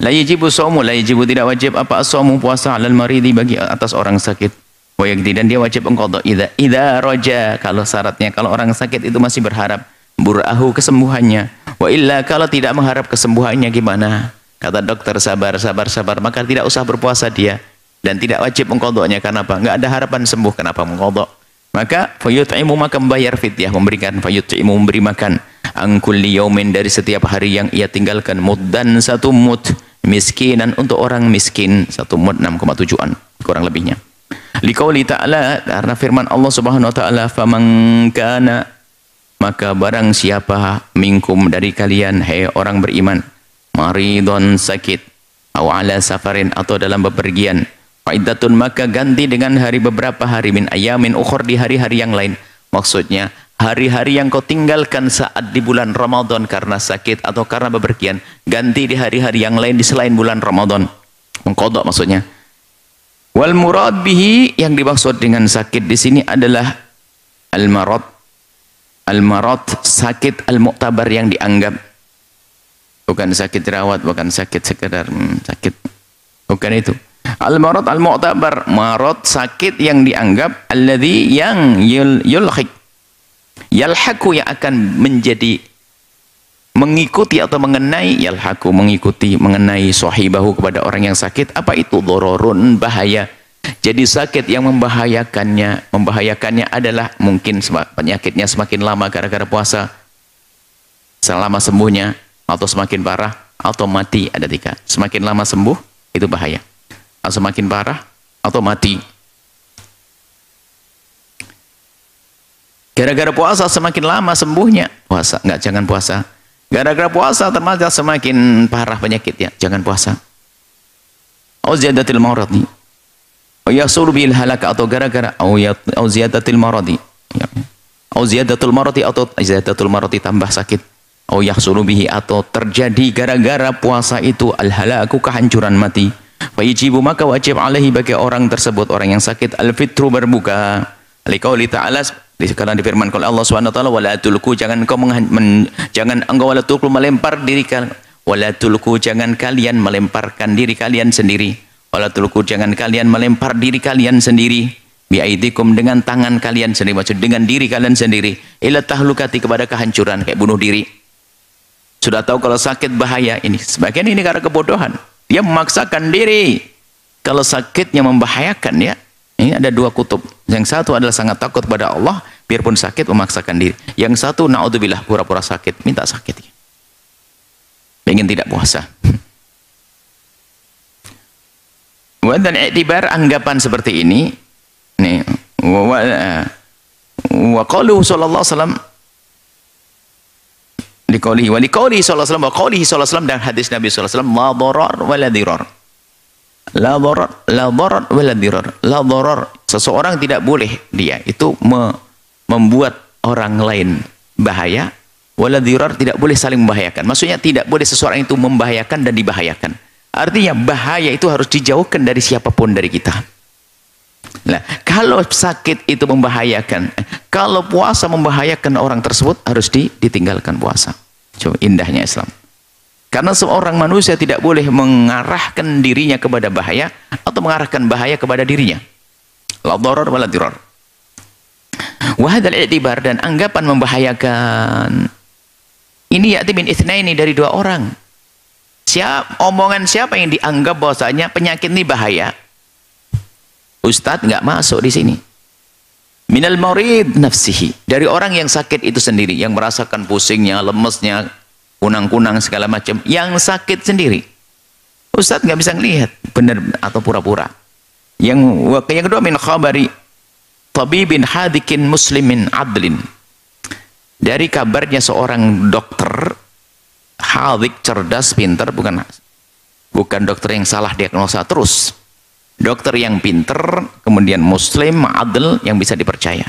La yajibu shaumu, la yajibu, tidak wajib apa as-shaumu, puasa, alal maridi, bagi atas orang sakit. Wa yakdi, dan dia wajib mengqadha idza raja, kalau syaratnya, kalau orang sakit itu masih berharap burahu, kesembuhannya. Wa illa, kalau tidak mengharap kesembuhannya, gimana? Kata dokter sabar, maka tidak usah berpuasa dia, dan tidak wajib mengqadhanya. Kenapa? Enggak ada harapan sembuh, kenapa mengqadha? Maka fayut'imu, maka membayar fidyah, memberikan, fayut'imu, memberi makan, angkulli yaumin, dari setiap hari yang ia tinggalkan, muddan, 1 mud, miskinan, untuk orang miskin, 1 mud 6,7-an kurang lebihnya. Liqauli ta'ala, karena firman Allah Subhanahu wa taala, faman kana, maka barang siapa, minkum, dari kalian, hai orang beriman, maridon, sakit, aw ala safarin, atau dalam bepergian, faidatun, maka ganti dengan hari, beberapa hari, min ayamin ukhur, di hari-hari yang lain. Maksudnya hari-hari yang kau tinggalkan saat di bulan Ramadan karena sakit atau karena bepergian, ganti di hari-hari yang lain di selain bulan Ramadan. Mengqadha maksudnya. Wal murad bihi, yang dimaksud dengan sakit di sini adalah al-marad. Al-marad, sakit al-mu'tabar, yang dianggap. Bukan sakit jerawat, bukan sakit sekedar sakit. Bukan itu. Al-marad al-mu'tabar, marad, sakit yang dianggap, alladhi, yang yulhik, yalhaku, yang akan menjadi, mengikuti atau mengenai, yalhaku, mengikuti, mengenai, sahibahu, kepada orang yang sakit. Apa itu? Dhororun, bahaya. Jadi sakit yang membahayakannya adalah mungkin penyakitnya semakin lama gara-gara puasa, selama sembuhnya, atau semakin parah, atau mati. Ada 3. Semakin lama sembuh, itu bahaya. Semakin parah, atau mati. Gara-gara puasa semakin lama sembuhnya, puasa. Enggak, jangan puasa. Gara-gara puasa termasuk semakin parah penyakitnya, jangan puasa. Au ziyadatil maradi, au yasulu bil halaka, atau gara-gara au ziyadatil maradi, au ziyadatul maradi, atau ziyadatul maradi, tambah sakit. Au yahsulu bihi, atau terjadi gara-gara puasa itu al halaku, kehancuran, mati. Fayajibu, maka wajib alaihi, bagi orang tersebut, orang yang sakit, al-fitru, berbuka. Liqauli ta'ala, karena difirmankan oleh Allah Subhanahu wa taala, wala tulku, jangan engkau wala tulku, melempar diri kalian, wala tulku, jangan kalian melemparkan diri kalian sendiri, wala tulku, jangan kalian melempar diri kalian sendiri, biaidikum, dengan tangan kalian sendiri, maksud dengan diri kalian sendiri, ila tahlukati, kepada kehancuran, kayak bunuh diri. Sudah tahu kalau sakit bahaya ini, sebagian ini karena kebodohan. Dia memaksakan diri. Kalau sakitnya membahayakan, ya. Ini ada 2 kutub. Yang satu adalah sangat takut pada Allah, biarpun sakit memaksakan diri. Yang satu, na'udzubillah, pura-pura sakit, minta sakit. Pengen tidak puasa. Dan i'tibar, anggapan seperti ini. Nih, wa qaluhu sallallahu alaihi wasallam, liqaulihi wa liqaulihi sallallahu alaihi wasallam, wa qaulihi sallallahu alaihi wasallam, dan hadis Nabi sallallahu alaihi wasallam, la darar wa la dirar. La darar wa la dirar. La darar, seseorang tidak boleh dia itu membuat orang lain bahaya, wala dirar, tidak boleh saling membahayakan. Maksudnya tidak boleh seseorang itu membahayakan dan dibahayakan. Artinya bahaya itu harus dijauhkan dari siapapun dari kita. Nah, kalau sakit itu membahayakan, kalau puasa membahayakan orang tersebut, harus ditinggalkan puasa. Coba indahnya Islam. Karena seorang manusia tidak boleh mengarahkan dirinya kepada bahaya atau mengarahkan bahaya kepada dirinya. La dharar wala dirar. Wa hadzal i'tibar, dan anggapan membahayakan ini ya'ti min itsnaini, dari dua orang. Omongan siapa yang dianggap bahwasanya penyakit ini bahaya? Ustadz nggak masuk di sini. Minal marid nafsihi, dari orang yang sakit itu sendiri, yang merasakan pusingnya, lemesnya, kunang-kunang segala macam, yang sakit sendiri. Ustadz nggak bisa ngelihat benar atau pura-pura. Yang kedua, min khabari tabibin hadikin muslimin adlin, dari kabarnya seorang dokter hadik, cerdas, pintar, bukan dokter yang salah diagnosa terus, dokter yang pintar, kemudian muslim, adil, yang bisa dipercaya.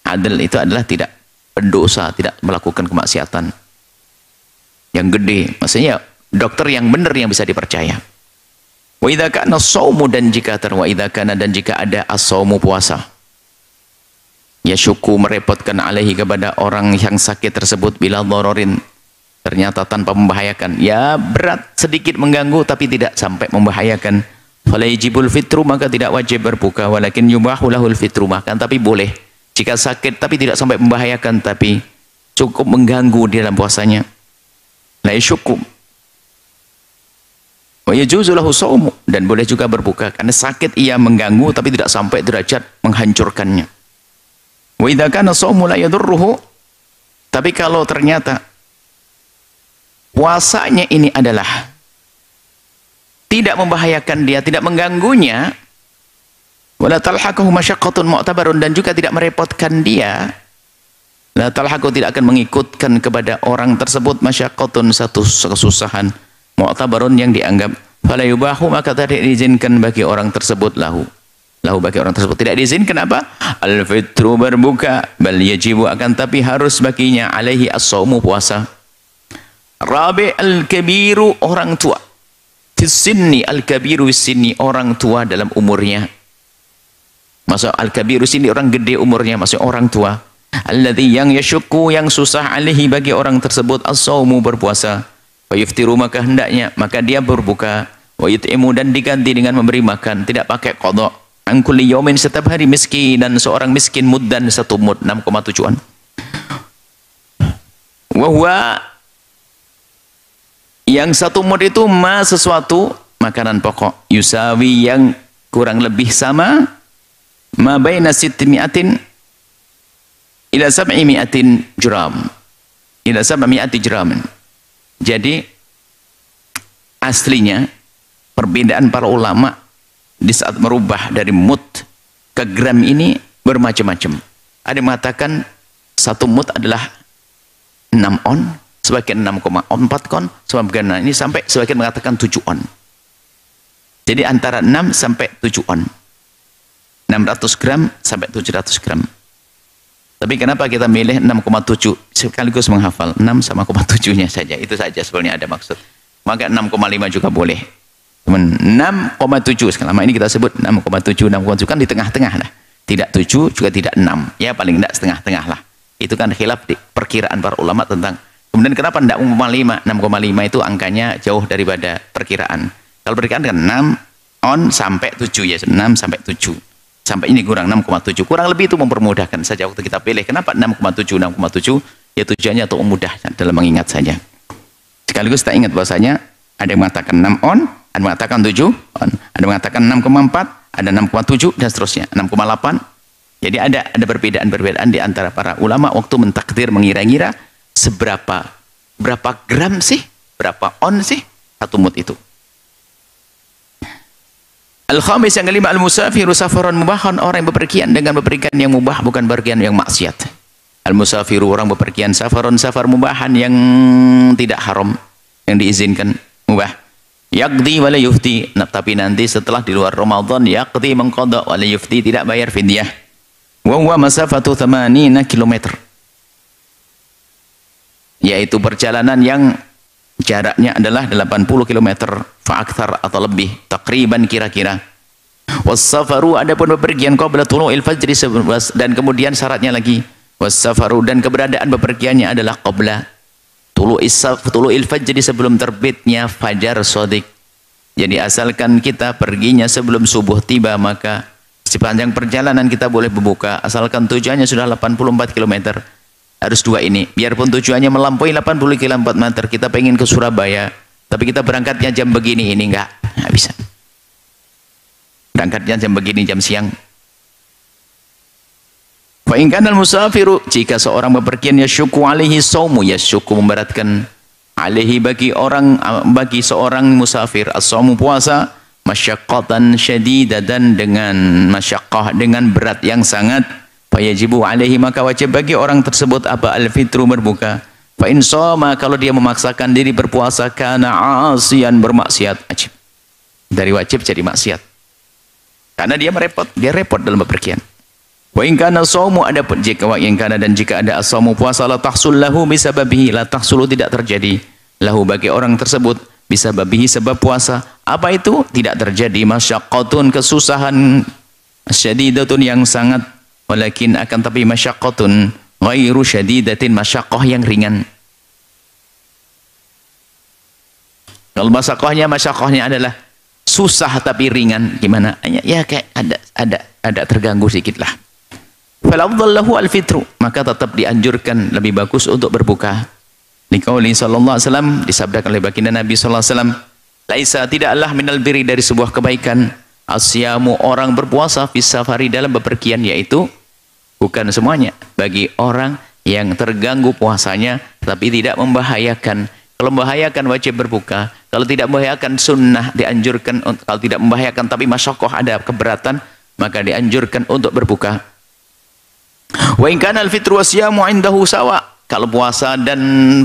Adil itu adalah tidak pendosa, tidak melakukan kemaksiatan yang gede, maksudnya dokter yang benar, yang bisa dipercaya. Wa idza kana as-shaumu, dan jika dan jika ada as-shaumu, puasa, ya syuku, merepotkan alaihi, kepada orang yang sakit tersebut, bila dhararin, ternyata tanpa membahayakan, ya berat, sedikit mengganggu tapi tidak sampai membahayakan, fala yajibul fitru, maka tidak wajib berbuka, walakin yubahu lahul fitru, makan tapi boleh jika sakit tapi tidak sampai membahayakan, tapi cukup mengganggu di dalam puasanya. La syuku wa yajuzu lahu shaumu, dan boleh juga berbuka karena sakit ia mengganggu tapi tidak sampai derajat menghancurkannya. Wa idza kana shaumu la yadurruhu, tapi kalau ternyata puasanya ini adalah tidak membahayakan dia, tidak mengganggunya, wala talhaqahu masyaqqatun mu'tabarun, dan juga tidak merepotkan dia, la talhaqu, tidak akan mengikutkan kepada orang tersebut, masyaqqatun, satu kesusahan, mu'tabarun, yang dianggap, fala yubahu, maka tidak diizinkan bagi orang tersebut, lahu bagi orang tersebut tidak diizinkan apa? Al-fitru, berbuka, bal yajibu, akan tapi harus baginya, alaihi as-shaumu, puasa. Rabi al-kabiru, orang tua, fissinni, al-kabiru fissinni, orang tua dalam umurnya. Maksud al-kabiru sini orang gede umurnya, maksud orang tua. Alladzi, yang yasyukku, yang susah, alaihi, bagi orang tersebut, as-shaumu, berpuasa. Wa yuftiru, maka hendaknya, maka dia berbuka. Wa yut'imu, dan diganti dengan memberi makan, tidak pakai qadha. An kulli yaumin, setiap hari miskin, dan seorang miskin muddan, satu mud, 6,7-an. Wa huwa, yang satu mud itu sesuatu makanan pokok, yusawi, yang kurang lebih sama, ma baina 600 ila 700 gram, ila 700 gram. Jadi aslinya perbedaan para ulama di saat merubah dari mud ke gram ini bermacam-macam. Ada yang mengatakan satu mud adalah 6 on, sebagian 6,4 kon, sebagian ini sampai sebagian mengatakan 7 on. Jadi antara 6 sampai 7 on. 600 gram sampai 700 gram. Tapi kenapa kita milih 6,7 sekaligus menghafal 6 sama 7-nya saja, itu saja sebenarnya ada maksud. Maka 6,5 juga boleh. Cuman 6,7 selama ini kita sebut 6,7, 6,7 kan di tengah-tengah lah. Tidak 7 juga tidak 6. Ya paling tidak setengah-tengah lah. Itu kan khilaf di perkiraan para ulama tentang. Kemudian kenapa tidak 6,5? 6,5 itu angkanya jauh daripada perkiraan. Kalau perkiraan kan 6 on sampai 7 ya, 6 sampai 7. Sampai ini kurang 6,7. Kurang lebih itu mempermudahkan saja waktu kita pilih. Kenapa 6,7? 6,7 ya tujuannya untuk mudah dalam mengingat saja. Sekaligus kita ingat bahwasanya ada yang mengatakan 6 on, ada yang mengatakan 7 on, ada yang mengatakan 6,4, ada 6,7 dan seterusnya, 6,8. Jadi ada perbedaan di antara para ulama waktu mentakdir, mengira-ngira berapa gram sih, berapa on sih satu mud itu. Al-khamis, yang kelima, al-musafiru safaran mubahan, orang yang bepergian dengan bepergian yang mubah, bukan bepergian yang maksiat. Al-musafiru, orang bepergian, safar mubahan, yang tidak haram, yang diizinkan, mubah. Yaqdi wala yufti, tapi nanti setelah di luar Ramadan, yaqdi, mengqadha, wala yufti, tidak bayar fidyah. Wa huwa masafatu 80 km. yaitu perjalanan yang jaraknya adalah 80 km fa'akthar atau lebih, takriban kira-kira. Was-safaru, adapun bepergian qabla tulu'il fajri, dan kemudian syaratnya lagi was-safaru, dan keberadaan bepergiannya adalah qabla tulu'il fajri, sebelum terbitnya fajar shadiq. Jadi asalkan kita perginya sebelum subuh tiba, maka sepanjang perjalanan kita boleh berbuka, asalkan tujuannya sudah 84 km. Harus dua ini, biarpun tujuannya melampaui 80 km, kita pengen ke Surabaya, tapi kita berangkatnya jam begini, ini enggak bisa. Berangkatnya jam begini, jam siang. Fa in kana al-musafiru, jika seorang bepergian yasyuku alaihi shaumu, yasyuku memberatkan, alaihi bagi seorang musafir, as-shaumu puasa, masyaqqatan syadidatan, dengan masyaqqah, dengan berat yang sangat, fayajibu alaihi, maka wajib bagi orang tersebut apa? Al-fitru, berbuka. Fa in shoma, kalau dia memaksakan diri berpuasa, kana asiyan, bermaksiat. Wajib. Dari wajib jadi maksiat. Karena dia repot dalam bepergian. Wa in kana shaumu, adapun jika jika ada as-shaumu puasa, la tahsul lahu bisababihi, la tahsulu, tidak terjadi lahu bagi orang tersebut bisababihi, sebab puasa. Apa itu? Tidak terjadi masyaqqatun, kesusahan, syadidatun, yang sangat, walakin, akan tapi, masyaqqatun ghairu syadidatin, masyaqqah yang ringan. Kalau masyaqqahnya adalah susah tapi ringan, gimana? Ya kayak ada terganggu sedikit lah. Fal afdal lahu al-fitru, maka tetap dianjurkan, lebih bagus untuk berbuka. Liqauli sallallahu alaihi wasallam, disabdakan oleh baginda Nabi sallallahu alaihi wasallam, laisa, tidaklah, minal birri, dari sebuah kebaikan, asyamu, orang berpuasa, fis safari, dalam bepergian, yaitu bukan semuanya, bagi orang yang terganggu puasanya tapi tidak membahayakan. Kalau membahayakan wajib berbuka, kalau tidak membahayakan sunnah dianjurkan, kalau tidak membahayakan tapi masyaqqah, ada keberatan, maka dianjurkan untuk berbuka. Wa in kana al-fitru wasyamu indahu sawa, kalau puasa dan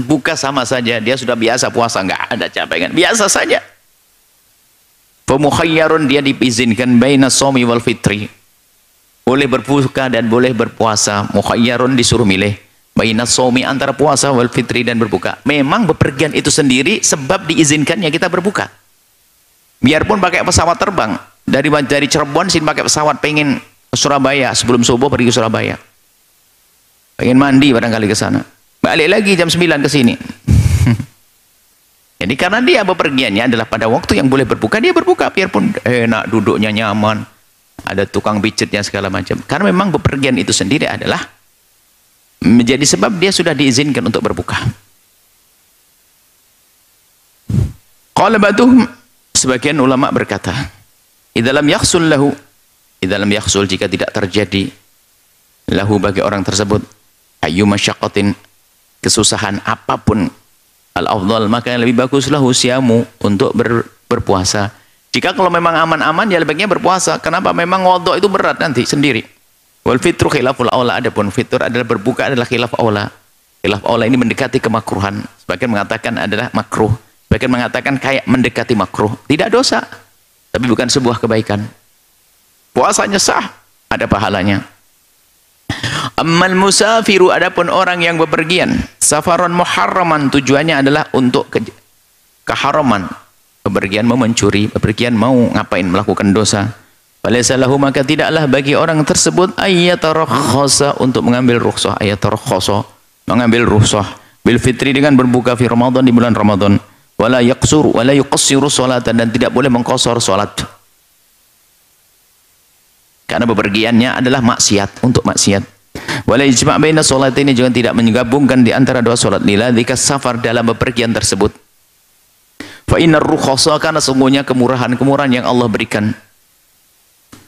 buka sama saja, dia sudah biasa puasa, enggak ada capengan, biasa saja. Fa mukhayyarun, dia diizinkan baina shaumi wal fitri, boleh berbuka dan boleh berpuasa. Mukhayyarun, disuruh milih, baina shaumi, antara puasa, wal fitri, dan berbuka. Memang bepergian itu sendiri sebab diizinkannya kita berbuka. Biarpun pakai pesawat terbang dari Cirebon sini, pakai pesawat pengen ke Surabaya, sebelum subuh pergi ke Surabaya, pengen mandi barangkali ke sana, balik lagi jam 9 ke sini. Jadi karena dia bepergiannya adalah pada waktu yang boleh berbuka, dia berbuka, biarpun enak, duduknya nyaman, ada tukang pijitnya segala macam. Karena memang bepergian itu sendiri adalah menjadi sebab dia sudah diizinkan untuk berbuka. Qala ba'duhum, sebagian ulama berkata, idzalam yakhsul lahu, idzalam yakhsul, jika tidak terjadi lahu bagi orang tersebut, ayyu masyaqqatin, kesusahan apapun, al-afdal, maka yang lebih bagus lahu siyamu, untuk berpuasa. Jika kalau memang aman-aman, ya lebih baiknya berpuasa. Kenapa? Memang wudu itu berat nanti sendiri. Wal fitru khilaful aula, adapun fitur adalah berbuka adalah khilaf aula. Khilaf aula ini mendekati kemakruhan. Sebagian mengatakan adalah makruh, sebagian mengatakan kayak mendekati makruh. Tidak dosa, tapi bukan sebuah kebaikan. Puasanya sah, ada pahalanya. Ammal musafiru, adapun orang yang bepergian, safaron muharraman, tujuannya adalah untuk keharaman, bepergian mau mencuri, bepergian mau ngapain, melakukan dosa. Falaysa lahu, maka tidaklah bagi orang tersebut ayatarakhasa, untuk mengambil rukhsah, ayatarakhasa, mengambil rukhsah bil fitri, dengan berbuka fi Ramadan, di bulan Ramadan, wala yaqsuru wala yuqassiru salatan, dan tidak boleh mengqasar salat. Karena bepergiannya adalah maksiat, untuk maksiat. Wala ijma' baina salataini, juga tidak menggabungkan di antara dua salat, liladzika safar, dalam bepergian tersebut. Fa innar rukhsa, karena sungguhnya kemurahan-kemurahan yang Allah berikan.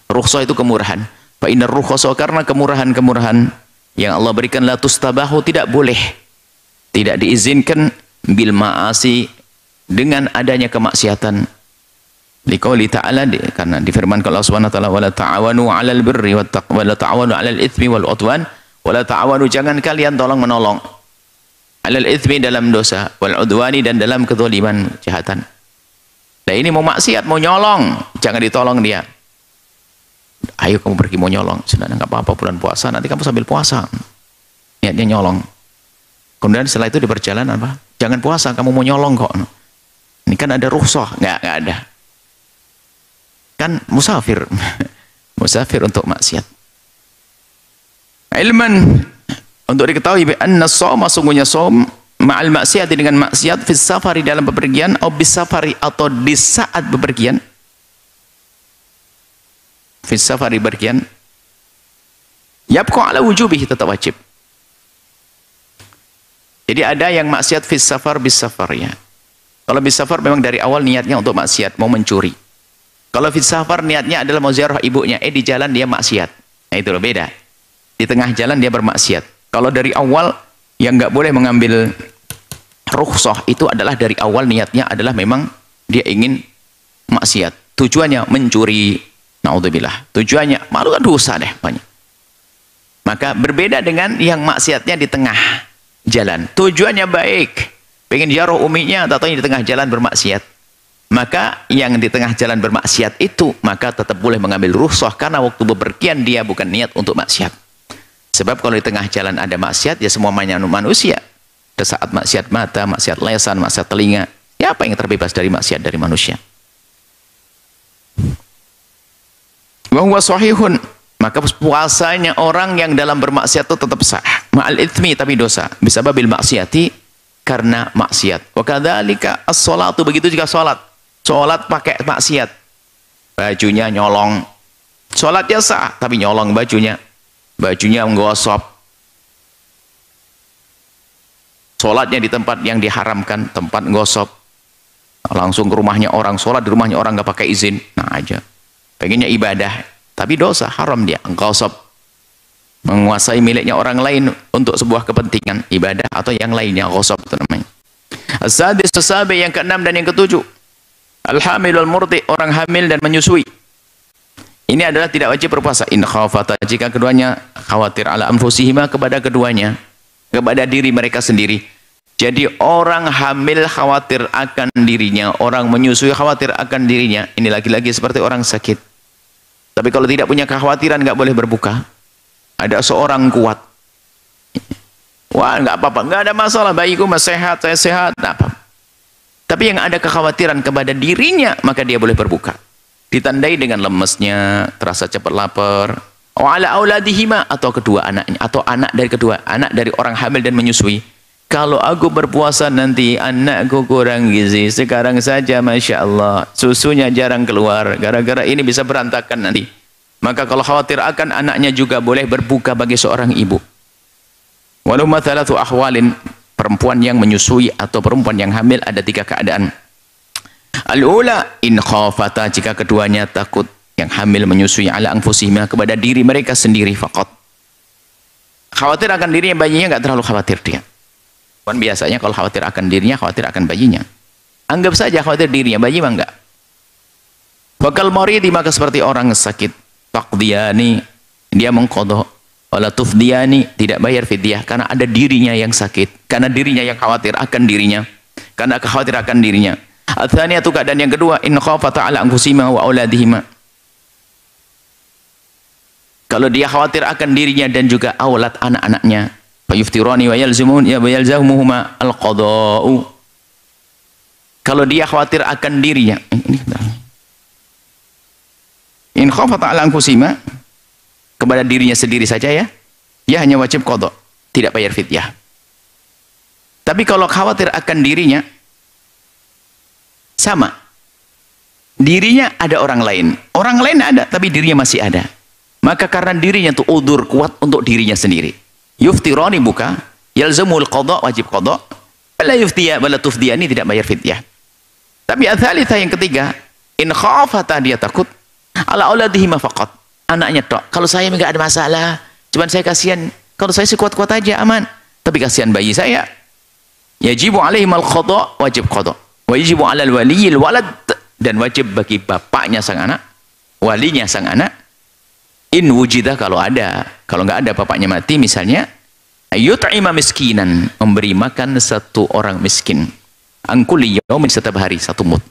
Rukhsah itu kemurahan. Fa innar rukhsa, karena kemurahan-kemurahan yang Allah berikan, la tustabahu, tidak boleh, tidak diizinkan, bil ma'asi, dengan adanya kemaksiatan. Liqauli ta'ala, karena difirmankan Allah Subhanahu wa taala, wala ta'awanu 'alal birri wat taqwa, wala ta'awanu 'alal itsmi wal 'udwan, wala ta'awanu, jangan kalian tolong menolong, 'alal itsmi, dalam dosa, wal 'udwani, dan dalam kezaliman, kejahatan. Nah ini mau maksiat, mau nyolong, jangan ditolong dia. Ayo kamu pergi mau nyolong, sudah enggak apa-apa, bulan puasa, nanti kamu sambil puasa. Niatnya nyolong. Kemudian setelah itu di perjalanan apa? Jangan puasa, kamu mau nyolong kok. Ini kan ada rukhsah, nggak ada. Kan musafir. Musafir untuk maksiat. Ilman, untuk diketahui anna shauma, sungguhnya shaum ma'al maksiat, dengan maksiat, fis safari, dalam bepergian, atau bis safari, atau di saat bepergian. Fis safari, bepergian, yabqa ala wujubihi, tetap wajib. Jadi ada yang maksiat fis safar bis safar, ya. Kalau bis safar memang dari awal niatnya untuk maksiat, mau mencuri. Kalau fis safar niatnya adalah mau ziarah ibunya, di jalan dia maksiat. Nah itu loh, beda. Di tengah jalan dia bermaksiat. Kalau dari awal yang nggak boleh mengambil rukhsah itu adalah dari awal niatnya adalah memang dia ingin maksiat. Tujuannya mencuri. Naudzubillah. Tujuannya malu kan dosa deh banyak. Maka berbeda dengan yang maksiatnya di tengah jalan. Tujuannya baik. Pengen ziarah uminya, atau di tengah jalan bermaksiat. Maka yang di tengah jalan bermaksiat itu, maka tetap boleh mengambil rukhsah, karena waktu bepergian dia bukan niat untuk maksiat. Sebab kalau di tengah jalan ada maksiat, ya semua manusia. Ada saat maksiat mata, maksiat lisan, maksiat telinga. Siapa yang terbebas dari maksiat dari manusia? Wa huwa shahihun, maka puasanya orang yang dalam bermaksiat itu tetap sah. Ma'al itsmi, tapi dosa. Bisababil maksiati, karena maksiat. Wa kadzalika as-shalatu, begitu juga salat. Salat pakai maksiat. Bajunya nyolong. Salatnya sah, tapi nyolong bajunya. Bajunya menggosok. Salatnya di tempat yang diharamkan, tempat gosok. Langsung ke rumahnya orang, salat di rumahnya orang nggak pakai izin. Nah aja. Pengennya ibadah, tapi dosa, haram dia. Gosok. Menguasai miliknya orang lain untuk sebuah kepentingan ibadah atau yang lainnya, ghasab itu namanya. As-sadis, sasabi, yang keenam dan yang ketujuh, al-hamilul murdi, orang hamil dan menyusui. Ini adalah tidak wajib berpuasa. In khafata, jika keduanya khawatir, ala anfusihima, kepada keduanya, kepada diri mereka sendiri. Jadi orang hamil khawatir akan dirinya, orang menyusui khawatir akan dirinya. Ini lagi-lagi seperti orang sakit. Tapi kalau tidak punya kekhawatiran, nggak boleh berbuka. Ada seorang kuat, wah nggak apa-apa, nggak ada masalah, bayiku masih sehat, saya sehat, nggak apa-apa. Tapi yang ada kekhawatiran kepada dirinya, maka dia boleh berbuka. Ditandai dengan lemesnya, terasa cepat lapar. Ala auladihima, atau kedua anaknya, atau anak dari kedua, anak dari orang hamil dan menyusui. Kalau aku berpuasa nanti anakku kurang gizi, sekarang saja masya Allah susunya jarang keluar, gara-gara ini bisa berantakan nanti. Maka kalau khawatir akan anaknya juga boleh berbuka bagi seorang ibu. Walau mathalatu ahwalin, perempuan yang menyusui atau perempuan yang hamil ada tiga keadaan. Al-ula, in khafata, jika keduanya takut, yang hamil menyusui, ala anfusihima, kepada diri mereka sendiri faqat. Khawatir akan dirinya, bayinya nggak terlalu khawatir dia. Kan biasanya kalau khawatir akan dirinya, khawatir akan bayinya. Anggap saja khawatir dirinya, bayi mah enggak. Bakal maridi, maka seperti orang sakit. Taqdiyani, dia mengqadha. Wala tufdiyani, tidak bayar fidyah, karena ada dirinya yang sakit, karena dirinya yang khawatir akan dirinya, karena khawatir akan dirinya. Ats-tsaniyatu, keadaan yang kedua, in khafata ala anfusihima wa auladihima. Kalau dia khawatir akan dirinya dan juga aulad anak-anaknya, fayuftirani wa yalzimun ya yalzamuhuma al-qada'u. Kalau dia khawatir akan dirinya, in khafata ala anfusihima, kepada dirinya sendiri saja ya, dia hanya wajib qada, tidak bayar fidyah. Tapi kalau khawatir akan dirinya, sama. Dirinya ada orang lain ada, tapi dirinya masih ada. Maka karena dirinya itu udzur kuat untuk dirinya sendiri. Yuftirani, buka, yalzamul qada, wajib qada, wala yuftiya wala tufdiyani, tidak bayar fidyah. Tapi ats-tsalitsah, yang ketiga, in khafata, dia takut, ala auladihima faqat, anaknya tok. Kalau saya enggak ada masalah, cuman saya kasihan, kalau saya sih kuat-kuat aja aman, tapi kasihan bayi saya. Yajibu alaihim al-qada, wajib qada. Wajibu alal waliyil walad, dan wajib bagi bapaknya sang anak, walinya sang anak, in wujida, kalau ada. Kalau enggak ada, bapaknya mati misalnya, yut'ima miskinan, memberi makan satu orang miskin, angkuli yaumin, setiap hari satu mud.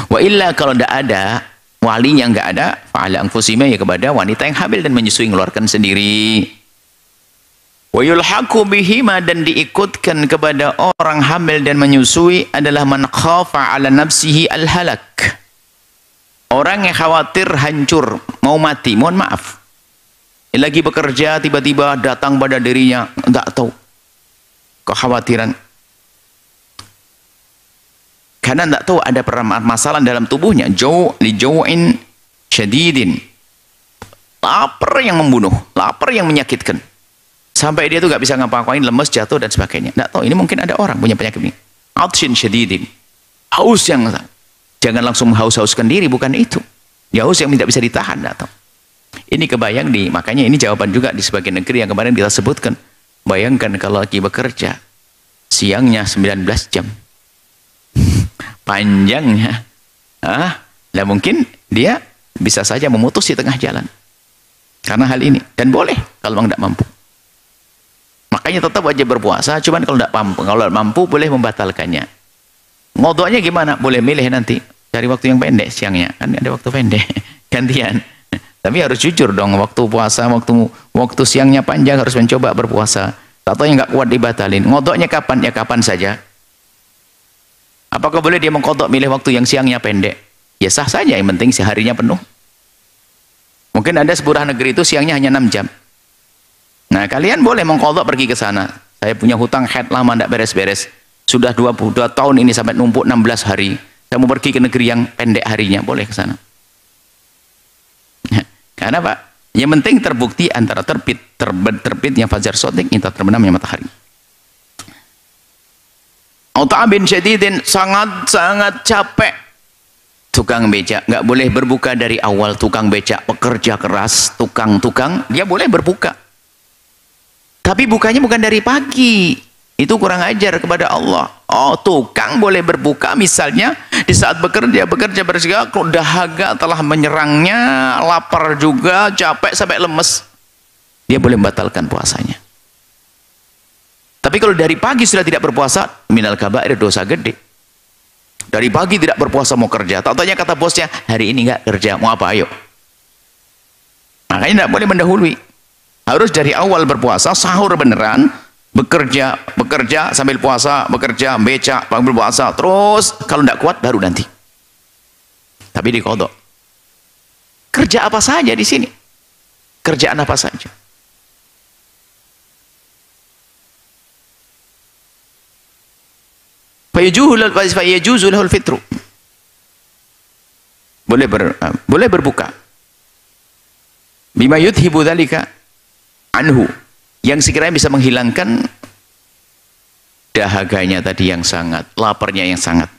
Wa illa, kalau enggak ada, walinya enggak ada, fa'ala anfusihima, ya kepada wanita yang hamil dan menyusui, mengeluarkan sendiri. Wa yulhaqu bihima, dan diikutkan kepada orang hamil dan menyusui adalah man khafa ala nafsihi al-halak. Orang yang khawatir hancur, mau mati, mohon maaf. Lagi bekerja tiba-tiba datang pada dirinya, enggak tahu. Kekhawatiran. Karena enggak tahu ada masalah dalam tubuhnya. Jau'in syadidin. Lapar yang membunuh, lapar yang menyakitkan. Sampai dia tuh enggak bisa ngapa-ngapain, lemes, jatuh dan sebagainya. Enggak tahu, ini mungkin ada orang punya penyakit ini. Atshin syadidin. Haus yang, jangan langsung haus-hauskan diri, bukan itu. Ya haus yang tidak bisa ditahan, enggak tahu. Ini kebayang makanya ini jawaban juga di sebagian negeri yang kemarin kita sebutkan. Bayangkan kalau lagi bekerja, siangnya 19 jam. Panjangnya. Lah mungkin dia bisa saja memutus di tengah jalan. Karena hal ini. Dan boleh kalau memang tidak mampu. Makanya tetap wajib berpuasa, cuman kalau tidak mampu. Kalau mampu boleh membatalkannya. Ngodoknya gimana? Boleh milih nanti. Cari waktu yang pendek siangnya. Kan ada waktu pendek. Gantian. Tapi harus jujur dong, waktu puasa, waktu siangnya panjang harus mencoba berpuasa. Atau yang nggak kuat dibatalin. Ngodoknya kapan? Ya kapan saja. Apakah boleh dia mengkodok milih waktu yang siangnya pendek? Ya sah saja, yang penting seharinya penuh. Mungkin ada sebuah negeri itu siangnya hanya 6 jam. Nah kalian boleh mengkodok pergi ke sana. Saya punya hutang haid lama tidak beres-beres. Sudah 22 tahun ini sampai numpuk 16 hari. Saya mau pergi ke negeri yang pendek harinya, boleh ke sana. Karena Pak, yang penting terbukti antara terbitnya fajar shadiq atau terbenamnya matahari. Ut'abin syadidin, sangat capek. Tukang becak nggak boleh berbuka dari awal. Tukang becak pekerja keras, tukang dia boleh berbuka. Tapi bukanya bukan dari pagi. Itu kurang ajar kepada Allah. Oh, tukang boleh berbuka misalnya di saat bekerja bersegala, dahaga telah menyerangnya, lapar juga, capek sampai lemes. Dia boleh membatalkan puasanya. Tapi kalau dari pagi sudah tidak berpuasa, minal kabair, dosa gede. Dari pagi tidak berpuasa mau kerja, tak-taknya kata bosnya, hari ini enggak kerja, mau apa, ayo. Makanya tidak boleh mendahului. Harus dari awal berpuasa, sahur beneran, bekerja sambil puasa, bekerja, becak, sambil puasa, terus kalau tidak kuat baru nanti. Tapi dikodok. Kerja apa saja di sini? Kerjaan apa saja? Fayajuzu lahul fitru. Boleh berbuka. Bima yudhibu dzalika anhu, yang sekiranya bisa menghilangkan dahaganya tadi yang sangat, laparnya yang sangat.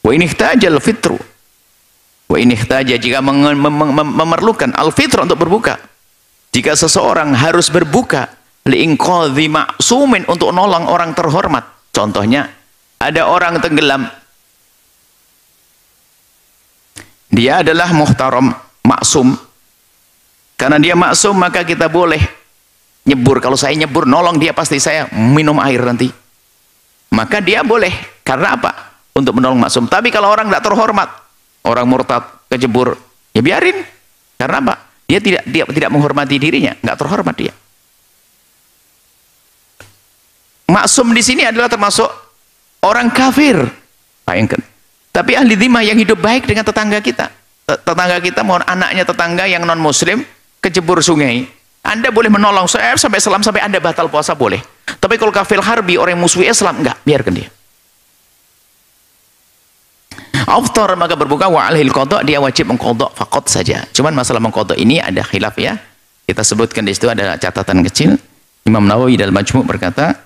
Wa in ihtajal fitru, wa in ihtaja, jika memerlukan al fitru untuk berbuka, jika seseorang harus berbuka liinqadhi ma'sumin, untuk nolong orang terhormat. Contohnya ada orang tenggelam, dia adalah muhtaram, maksum. Karena dia maksum maka kita boleh nyebur. Kalau saya nyebur nolong dia, pasti saya minum air nanti. Maka dia boleh. Karena apa? Untuk menolong maksum. Tapi kalau orang tidak terhormat, orang murtad kejebur, ya biarin. Karena apa? Dia tidak menghormati dirinya, nggak terhormat dia. Maksum di sini adalah termasuk orang kafir. Bayangkan. Tapi ahli dhimah yang hidup baik dengan tetangga kita. Tetangga kita, mohon anaknya tetangga yang non muslim kejebur sungai, Anda boleh menolong saya sampai selam, sampai Anda batal puasa boleh. Tapi kalau kafir harbi, orang yang musuhi Islam, enggak, biarkan dia. Aftar, maka berbuka, wa alihil qadha, dia wajib mengqadha faqat saja. Cuman masalah mengqadha ini ada khilaf ya. Kita sebutkan di situ ada catatan kecil. Imam Nawawi dalam Majmu' berkata,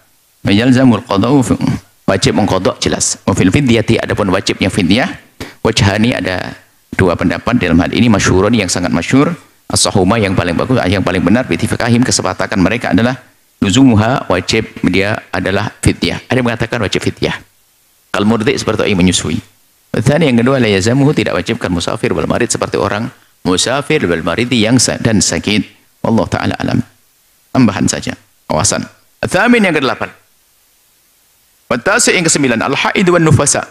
yalzamul qadha'u, wajib mengqadha jelas. Wa fil fidyati, adapun wajibnya fidyah, wajhani, ada dua pendapat dalam hal ini, masyhurun, yang sangat masyhur, as-sahuma, yang paling bagus, yang paling benar, bitifakahim, kesepakatan mereka adalah luzumuha, wajib dia adalah fidyah. Ada yang mengatakan wajib fidyah. Kalau murdi seperti yang menyusui. Dan yang kedua, la yazamuhu, tidak wajibkan musafir wal marid, seperti orang musafir wal maridi yang dan sakit. Wallahu taala alam. Tambahan saja, awasan. Tsamin, yang ke-8. Watasi, yang ke-9, al-haid wan nufasa.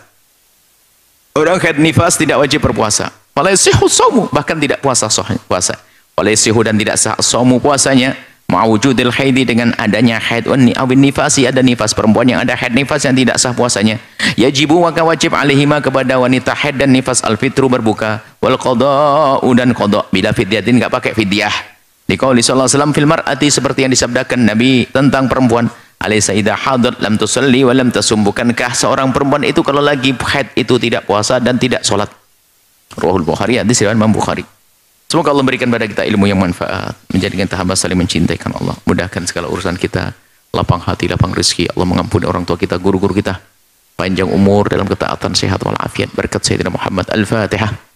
Orang haid nifas tidak wajib berpuasa. Wala yasihu shaumu, bahkan tidak puasa. Wala yasihu, dan tidak sah shaumu, puasanya, ma'wujudil haidi, dengan adanya haid, awin nifasi, ada nifas, perempuan yang ada haid nifas yang tidak sah puasanya. Yajibu, maka wajib alaihima, kepada wanita haid dan nifas, al-fitru, berbuka, wal qada'u, dan qada', bila fidyatin, enggak pakai fidyah. Liqauli sallallahu alaihi wasallam fil mar'ati, seperti yang disabdakan Nabi tentang perempuan, alaysa idza hadat lam tusalli wa lam tasum, bukankah seorang perempuan itu kalau lagi haid itu tidak puasa dan tidak salat. Rawahul Bukhari, hadis riwayat Imam Bukhari. Semoga Allah berikan pada kita ilmu yang manfaat, menjadikan kita hamba saling mencintaikan Allah, mudahkan segala urusan kita, lapang hati, lapang rezeki. Allah mengampuni orang tua kita, guru-guru kita, panjang umur dalam ketaatan, sehat walafiat, berkat Sayyidina Muhammad. Al-Fatihah.